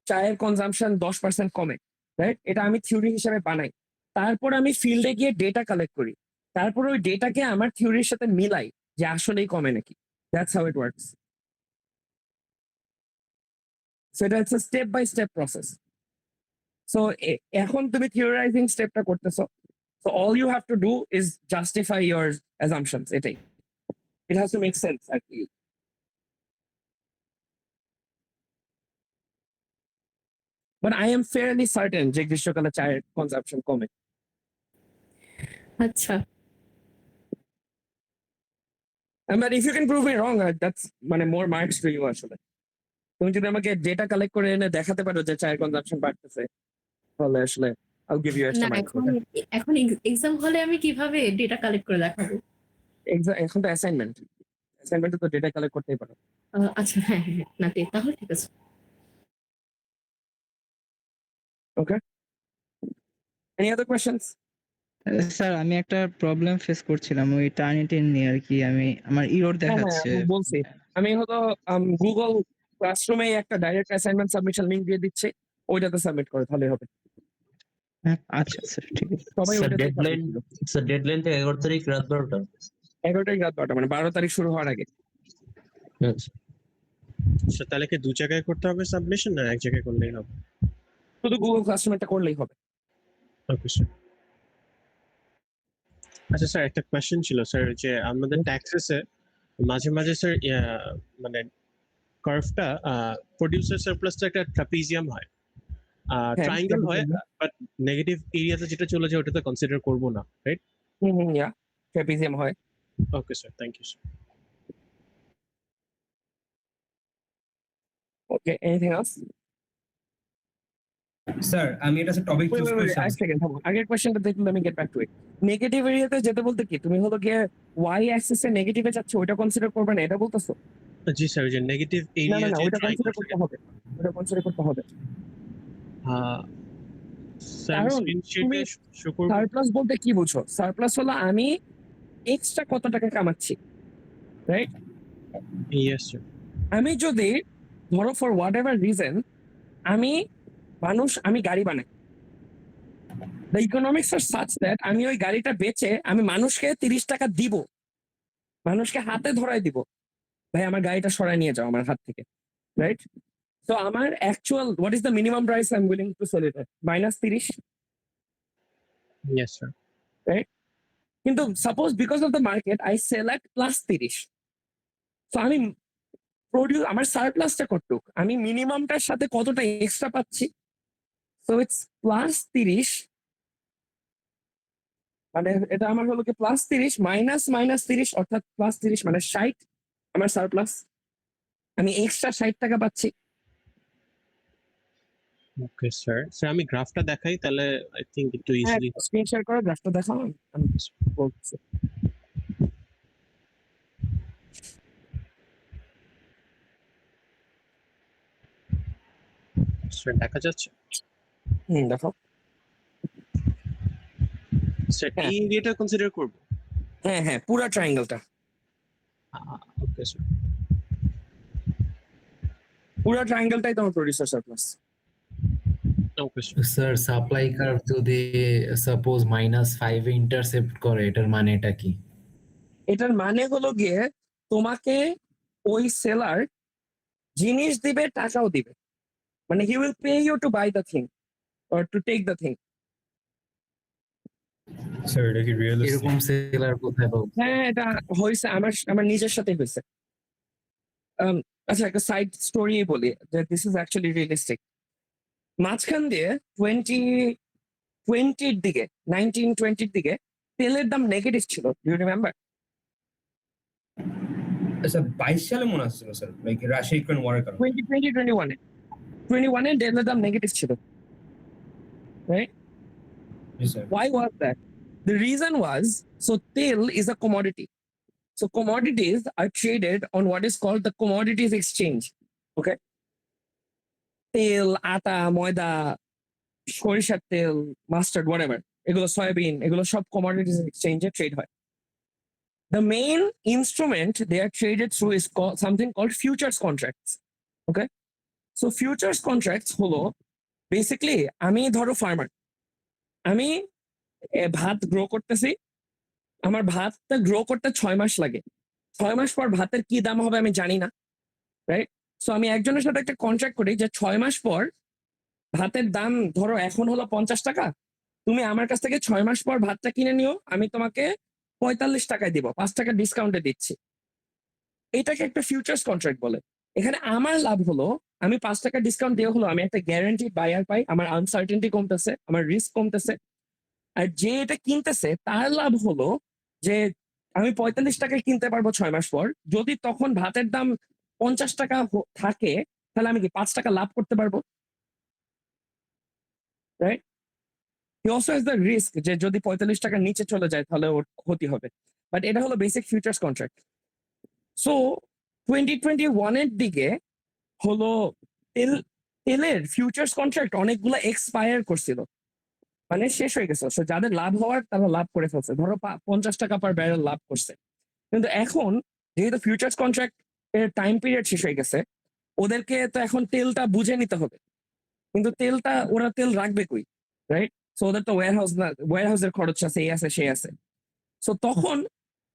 চায়ের কনজাম্পশন 10% কমে, রাইট? এটা আমি থিওরি হিসেবে বানাই। তারপর আমি ফিল্ডে গিয়ে ডেটা কালেক্ট করি, তারপর ওই ডেটাকে আমার থিওরির সাথে মিলাই যে আসলেই কমে নাকি। That's how it works. So এটা হচ্ছে step by step process. So এখন তুমি থিওরাইজিং স্টেপটা করতেছো, so all you have to do is justify your assumptions, এটাই। It has to make sense actually. But I am fairly certain যে গ্রীষ্মকালে চায়ের কনজাম্পশন কমে। আচ্ছা But if you can prove me wrong, that's মানে more marks to you আসলে। তুমি যদি আমাকে ডেটা কালেক্ট করে এনে দেখাতে পারো যে চায়ের কনজাম্পশন বাড়তেছে, তাহলে আসলে I'll give you না, extra marks. এখন এক্সাম হলে আমি কিভাবে ডেটা কালেক্ট করে দেখাবো? এখন তো অ্যাসাইনমেন্টে তো ডেটা কালেক্ট করতেই পারো। আচ্ছা হ্যাঁ হ্যাঁ হ্যাঁ, না তাহলে ঠিক আছে। Okay. Any other questions? Sir আমি একটা প্রবলেম ফেস করছিলাম ওই টার্নিটিন নিয়ে আর কি, আমার ইরর দেখাচ্ছে। আমি বলছি আমি হয়তো গুগল ক্লাসরুমে একটা ডাইরেক্ট অ্যাসাইনমেন্ট সাবমিশন লিংক দিয়ে দিচ্ছে, ওইটাতে সাবমিট করে তাহলে হবে। আচ্ছা স্যার ঠিক আছে। সবাই স্যার ওইটাতে ডেডলাইন, স্যার ডেডলাইন থেকে 11 তারিখ রাত 12টা। 11 তারিখ রাত 12টা, মানে 12 তারিখ শুরু হওয়ার আগে। স্যার তাহলে কি 2 জায়গায় করতে হবে সাবমিশন, না এক জায়গায় করলেই হবে? শুধু গুগল ক্লাসরুমটা করলেই হবে। Okay sir. আচ্ছা স্যার, একটা কোয়েশ্চেন ছিল স্যার, যে আমাদের ট্যাক্সেসে মাঝে মাঝে স্যার মানে কার্ভটা প্রোডিউসার সারপ্লাসটা একটা ট্রাপিজিয়াম হয়, ট্রায়াঙ্গেল হয়, বাট নেগেটিভ এরিয়াতে যেটা চলে যায় ওটাতে কনসিডার করব না, রাইট? ইয়া ট্রাপিজিয়াম হয়। Okay sir, thank you sir. Okay, anything else? Sir আমি এটা টপিক চুজ করছিলাম। আগের কোশ্চেনটা দেখলে আমি get back to it. Negative এরিয়াতে যেতে বলতে কি তুমি হলো গিয়ে ওয়াই অ্যাক্সিসে নেগেটিভে যাচ্ছ, ওইটা কনসিডার করবে না এটা বলতেছো? জি স্যার, যে নেগেটিভ না এরিয়া না, যে ওইটা ট্রাই কনসিডার করতে হবে, ওইটা কনসিডার করতে হবে। স্যার কারণ স্ক্রিনশটে তুমি শো করব। সারপ্লাস বলতে কি বুঝো? সারপ্লাস হলো আমি এক্সট্রা কত টাকা কামাচ্ছি, রাইট? Yes sir. আমি যদি ধরো ফর হোয়াট এভার রিজন আমি গাড়ি বানাই, দ্য ইকোনমিক্স আর সাচ দ্যাট আমি ওই গাড়িটা বেচে আমি মানুষকে 30 টাকা দিব, মানুষকে হাতে ধরাই দিব, ভাই আমার গাড়িটা সরাই নিয়ে যাও আমার হাত থেকে, রাইট? তো আমার actual what is the minimum price I am willing to sell it, -30, yes sir. Right? কিন্তু suppose because of the market I sell at +30, তো আমি আমার সারপ্লাসটা কতটুক, আমি মিনিমামটার সাথে কতটা এক্সট্রা পাচ্ছি, সো ইটস +30, মানে এটা আমার হলো কি +30 -30 অর্থাৎ +30 মানে 60 আমার সারপ্লাস, আমি এক্সট্রা 60 টাকা পাচ্ছি। Okay sir. স্যার আমি গ্রাফটা দেখাই তাহলে আই থিংক একটু ইজিলি। স্ক্রিন শেয়ার করো, গ্রাফটা দেখাও, আমি বলছি। স্যার দেখা যাচ্ছে? দেখো স্যার এই এরিয়াটা কনসিডার করব? হ্যাঁ হ্যাঁ, পুরো ট্রায়াঙ্গেলটা, ওকে স্যার। পুরো ট্রায়াঙ্গেলটাই তোমার producer surplus. Okay sir supply curve যদি সাপোজ -5 এ ইন্টারসেপ্ট করে এটার মানেটা কি? এটার মানে হলো গিয়ে তোমাকে ওই সেলার জিনিস দিবে, টাকাও দিবে, মানে he will pay you to buy the thing or to take the thing. Sir এটা কি রিয়েলিস্টিক? এরকম সেলার কোথায় পাবো? হ্যাঁ, এটা হয়েছে আমার নিজের সাথে হয়েছে। আচ্ছা, একটা সাইড স্টোরি বলি যে দিস ইজ অ্যাকচুয়ালি রিয়েলিস্টিক। মাঝখান দিয়ে 2020-র দিকে 1920-র দিকে তেলের দাম নেগেটিভ ছিল, ইউ রিমেম্বার? আচ্ছা 22 সালে মনে আসছিল স্যার, লাইক রাশিয়া ইউক্রেন ওয়ারের কারণে। 2021-এ তেলের দাম নেগেটিভ ছিল, right? Yes, sir. Why was that? The reason was, so tel is a commodity. So commodities are traded on what is called the commodities exchange. Okay. তেল, আটা, ময়দা, সরিষার তেল, mustard, whatever. এগুলো সয়াবিন, এগুলো সব commodities exchange trade হয়. The main instrument they are traded through is something called futures contracts. Okay. So futures contracts হলো basically আমি ধরো ফার্মার, আমি ভাত গ্রো করতেছি, আমার ভাতটা গ্রো করতে 6 মাস লাগে, 6 মাস পর ভাতের কি দাম হবে আমি জানি না, রাইট? সো আমি একজনের সাথে একটা কন্ট্রাক্ট করি যে 6 মাস পর ভাতের দাম ধরো এখন হলো 50 টাকা, তুমি আমার কাছ থেকে 6 মাস পর ভাতটা কিনে নিও, আমি তোমাকে 45 টাকায় দিব, 5 টাকা ডিসকাউন্টে দিচ্ছি। এটাকে একটা ফিউচার্স কন্ট্রাক্ট বলে। এখানে আমার লাভ হলো আমি 5 টাকা ডিসকাউন্ট দেওয়া হলো, আমি একটা গ্যারান্টি বায়ার পাই, আমার আনসার্টেনটি কমতেছে, আমার রিস্ক কমতেছে। আর যে এটা কিনতেছে তার লাভ হলো যে আমি 45 টাকায় কিনতে পারবো 6 মাস পর, যদি তখন ভাতের দাম 50 টাকা থাকে তাহলে আমি কি 5 টাকা লাভ করতে পারবো, right? He also has the risk যে যদি 45 টাকার নিচে চলে যায় তাহলে ওর ক্ষতি হবে, বাট এটা হলো বেসিক ফিউচার্স কন্ট্রাক্ট। সো 2021-এর দিকে হলো তেলের ফিউচার্স কন্ট্রাক্ট অনেকগুলো এক্সপায়ার করছিল, মানে শেষ হয়ে গেছে। যাদের লাভ হওয়ার তারা লাভ করে ফেলছে, ধরো 50 টাকা পার ব্যারেল লাভ করছে। কিন্তু এখন যেহেতু ফিউচার্স কন্ট্রাক্ট এর টাইম পিরিয়ড শেষ হয়ে গেছে, ওদেরকে তো এখন তেলটা বুঝে নিতে হবে, কিন্তু ওরা তেল রাখবে কই, রাইট? সো ওদের তো ওয়্যারহাউসের খরচ আছে, এই আছে সেই আছে। সো তখন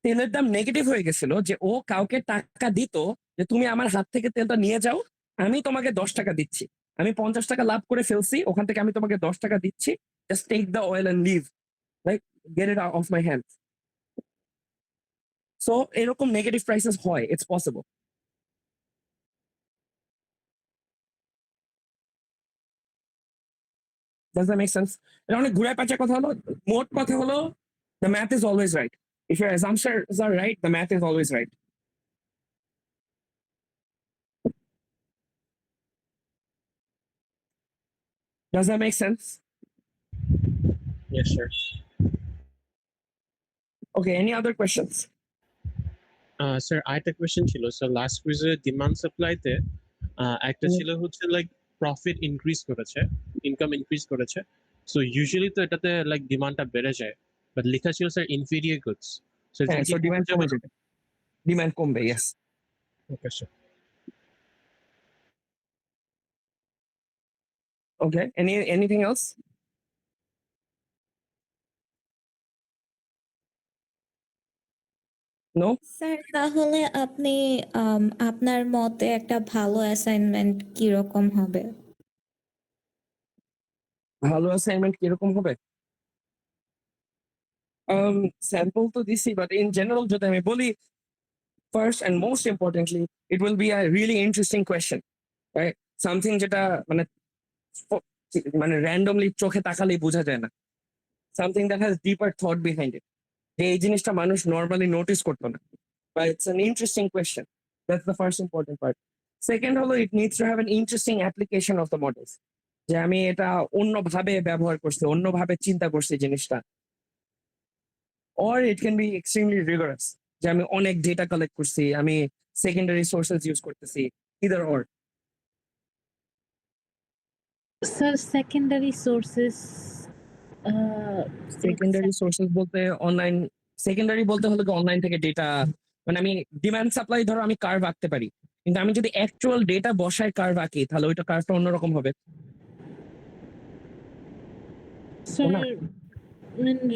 তেলের দাম নেগেটিভ হয়ে গেছিল যে ও কাউকে টাকা দিত যে তুমি আমার হাত থেকে তেলটা নিয়ে যাও, আমি তোমাকে 10 টাকা দিচ্ছি, আমি 50 টাকা লাভ করে ফেলছি, ওখান থেকে আমি তোমাকে 10 টাকা দিচ্ছি, just take the oil and leave, like get it out of my hands. So এরকম নেগেটিভ প্রাইসেস হয়, it's possible. Does that make sense? এটা অনেক ঘুরায় পাঁচা কথা হলো, মোট কথা হলো the math is always right. If your assumptions are right, the math is always right. Does that make sense? Yes, sir. Okay, any other questions? Sir আরেকটা কোয়েশ্চেন ছিল। স্যার লাস্ট কুইজে ডিমান্ড সাপ্লাইতে একটা ছিল হচ্ছে লাইক প্রফিট ইনক্রিজ করেছে, income increase করেছে। So usually তো এটাতে like ডিমান্ডটা বেড়ে যায়, বাট লেখা ছিল sir inferior goods. So demand কমে যাবে, ডিমান্ড কমবে, yes. Okay sir. Okay, anything else? No? Sir তাহলে আপনি আপনার মতে একটা ভালো অ্যাসাইনমেন্ট কিরকম হবে? ভালো অ্যাসাইনমেন্ট কিরকম হবে? স্যাম্পল তো দিছি, বাট ইন জেনারেল যদি আমি বলি, first and most importantly it will be a really interesting question, right? Something যেটা মানে র্যান্ডমলি চোখে তাকালেই বোঝা যায় না, something that has deeper thought behind it, যে এই জিনিসটা মানুষ নর্মালি নোটিস করতো না, but it's an interesting question. That's the first important part. Second হলো it needs to have an interesting application of the models, যে আমি এটা অন্যভাবে ব্যবহার করছি, অন্যভাবে চিন্তা করছি জিনিসটা। Or it can be extremely rigorous, যে আমি অনেক ডেটা কালেক্ট করছি, আমি সেকেন্ডারি সোর্সেস ইউজ করতেছি, either or. Sir secondary sources বলতে অনলাইন, সেকেন্ডারি বলতে হলো অনলাইন থেকে ডেটা, মানে আমি ডিমান্ড সাপ্লাই ধরো আমি কার্ভ আঁকতে পারি, কিন্তু আমি যদি অ্যাকচুয়াল ডেটা বসায় কার্ভ আঁকি তাহলে ওইটা কার্ভটা অন্যরকম হবে। স্যার না?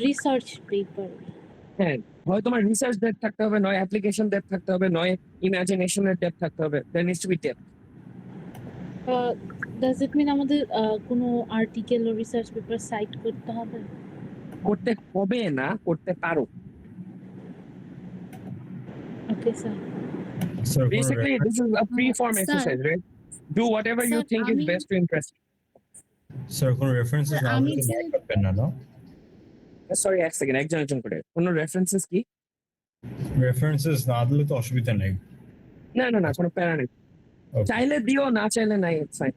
Research paper. হ্যাঁ, হয় তোমার রিসার্চ ডেপথ থাকতে হবে, নয় অ্যাপ্লিকেশন ডেপথ থাকতে হবে, নয় ইমাজিনেশনের ডেপথ থাকতে হবে। There needs to be depth. Does it mean আমাদের কোনো আর্টিকেল ও রিসার্চ পেপার সাইট করতে হবে? করতে হবে না, করতে পারো। Okay sir. Sir, for Basically, this is a free form Sir. exercise, right? Do whatever you Sir, think is আমি- best to impress. sir, কোনো references না আমি হলে তো যে- mark করবেন না, no? সরি, এক সেকেন্ড, একজন করে। কোনো রেফারেন্সেস কি? References না দিলে তো অসুবিধা নেই। না, কোনো প্যারা নেই। Okay. চাইলে দিও, না চাইলে নাই, it's fine.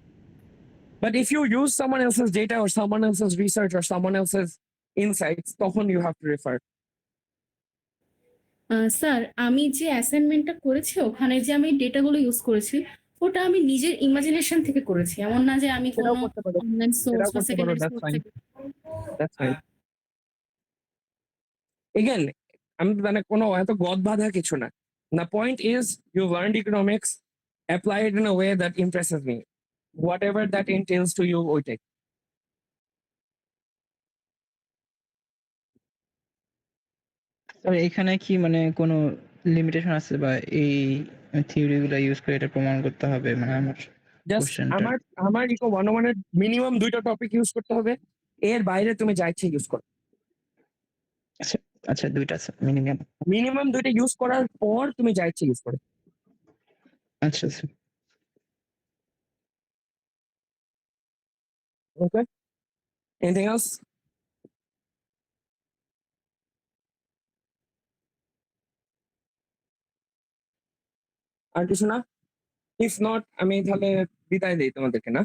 But if you use someone else's data or someone else's research or someone else's insights, তখন you have to refer. Sir আমি যে অ্যাসাইনমেন্টটা করেছি ওখানে যে আমি ডেটাগুলো ইউজ করেছি ওটা আমি নিজের ইমাজিনেশন থেকে করেছি, এমন না যে আমি কোনো সেটাও করতে পারো। অনলাইন সোর্স সেটাও বা করতে পারো, সেকেন্ডারি that's সোর্স fine. থেকে। That's fine. Again, আমি মানে কোনো এত গদ বাঁধা কিছু না। The point is, you learned economics, apply it in a way that impresses me. Whatever that entails to you, ওইটাই। স্যার এখানে কি মানে কোনো লিমিটেশন আছে বা এই থিওরি গুলো ইউজ করে এটা প্রমাণ করতে হবে মানে আমার জাস্ট কোশ্চেনটা? আমার ইকো 101 এর মিনিমাম 2টা টপিক ইউজ করতে হবে। এর বাইরে তুমি যা ইচ্ছে ইউজ করো। আচ্ছা 2টা আছে মিনিমাম। মিনিমাম 2টা ইউজ করার পর তুমি যা ইচ্ছে ইউজ করো। আচ্ছা স্যার। Okay? Anything else? আর কিছু না? If not, আমি তাহলে বিদায় দেই তোমাদেরকে, না?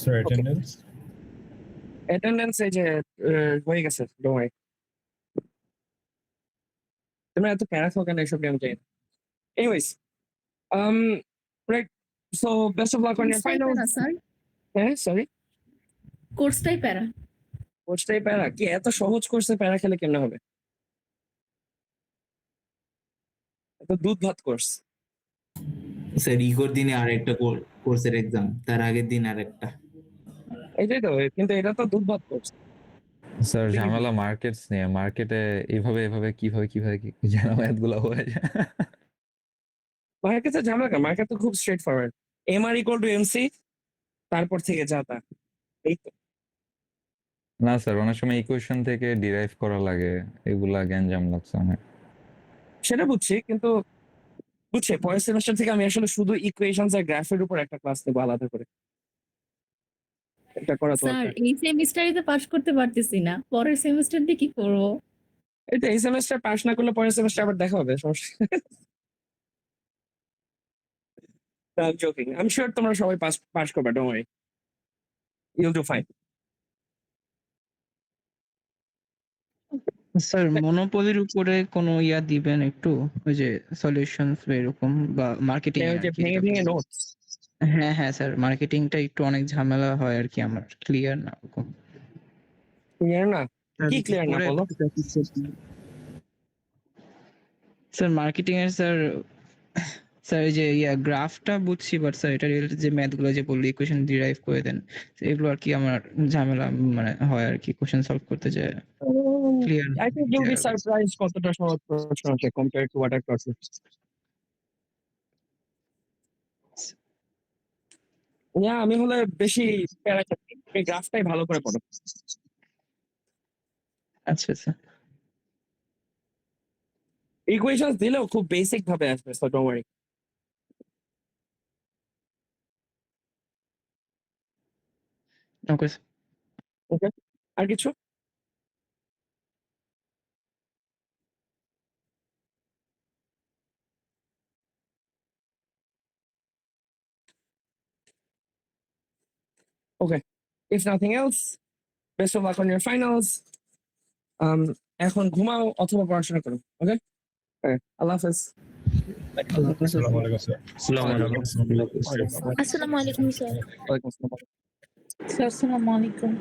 Sir, attendance? অ্যাটেন্ডেন্স এই যে হয়ে গেছে, don't worry. তোমরা এত প্যারা থাকো কেন এসব নিয়ে আমি জানি না। Anyways, right. So best of luck on your কোর্সটাই finals. প্যারা স্যার, হ্যাঁ, sorry. কোর্সটাই প্যারা। কোর্সটাই প্যারা? কি এত সহজ কোর্সে প্যারা খেলে কেমনে হবে? এত দুধ ভাত কোর্স। স্যার ইকোর দিনে আরেকটা কোর্সের এক্সাম, তার আগের দিন আরেকটা। এটাই তো, কিন্তু এটা তো দুধ ভাত কোর্স। স্যার ঝামেলা মার্কেটস নিয়ে, মার্কেটে এভাবে কিভাবে কি যেন ম্যাথগুলো হয়ে যায়। মার্কেটে ঝামেলা কেন? মার্কেট তো খুব straight forward. MR equal to MC, তারপর থেকে যা তা। এই তো। না স্যার, অনেক সময় ইকুয়েশন থেকে ডিরাইভ করা লাগে, এগুলা গ্যাঞ্জাম লাগছে অনেক। সেটা বুঝছি, কিন্তু বুঝছে পরের সেমিস্টার থেকে আমি আসলে শুধু ইকুয়েশনস আর গ্রাফের উপর একটা ক্লাস নেবো আলাদা করে। এটা করা স্যার দরকার। এই সেমিস্টারে তো পাস করতে পারতেছি না, পরের সেমিস্টার দিয়ে কি করব? এই তো, এই সেমিস্টার পাস না করলে পরের সেমিস্টার আবার দেখা হবে, সমস্যা। I'm joking. I'm sure তোমরা সবাই পাস করবে, don't worry. You'll do fine. Sir মনোপলির উপরে কোনো ইয়া দিবেন একটু, ওই যে সলিউশনস বা এরকম বা মার্কেটিং ওই যে ভেঙে নোটস। হ্যাঁ স্যার, মার্কেটিংটা একটু অনেক ঝামেলা হয় আর কি, আমার ক্লিয়ার না ওরকম। ক্লিয়ার না? কি ক্লিয়ার না বলো? স্যার মার্কেটিং এর স্যার এই যে গ্রাফটা বুঝছি, বাট স্যার এটা রিলেটেড যে ম্যাথ গুলো যে বললি ইকুয়েশন ডিরাইভ করে দেন, এগুলো আর কি আমার ঝামেলা মানে হয় আর কি, কোশ্চেন সলভ করতে যায় clear. I think you'll be surprised কতটা সহজ প্রশ্ন আছে compared to what I taught you. আমি হলে বেশি প্যারা খাচ্ছি, এই গ্রাফটাই ভালো করে পড়ো। আচ্ছা স্যার। ইকুয়েশনস দিলেও খুব বেসিক ভাবে আসবে, so don't worry. Okay sir. Okay? আর কিছু? Okay. If nothing else, best of luck on your finals. এখন ঘুমাও অথবা পড়াশোনা করো। ওকে? আল্লাহ হাফেজ। আসসালামু আলাইকুম স্যার। আসসালামু আলাইকুম স্যার। ওয়ালাইকুম আসসালাম। স্যার আসসালামু আলাইকুম।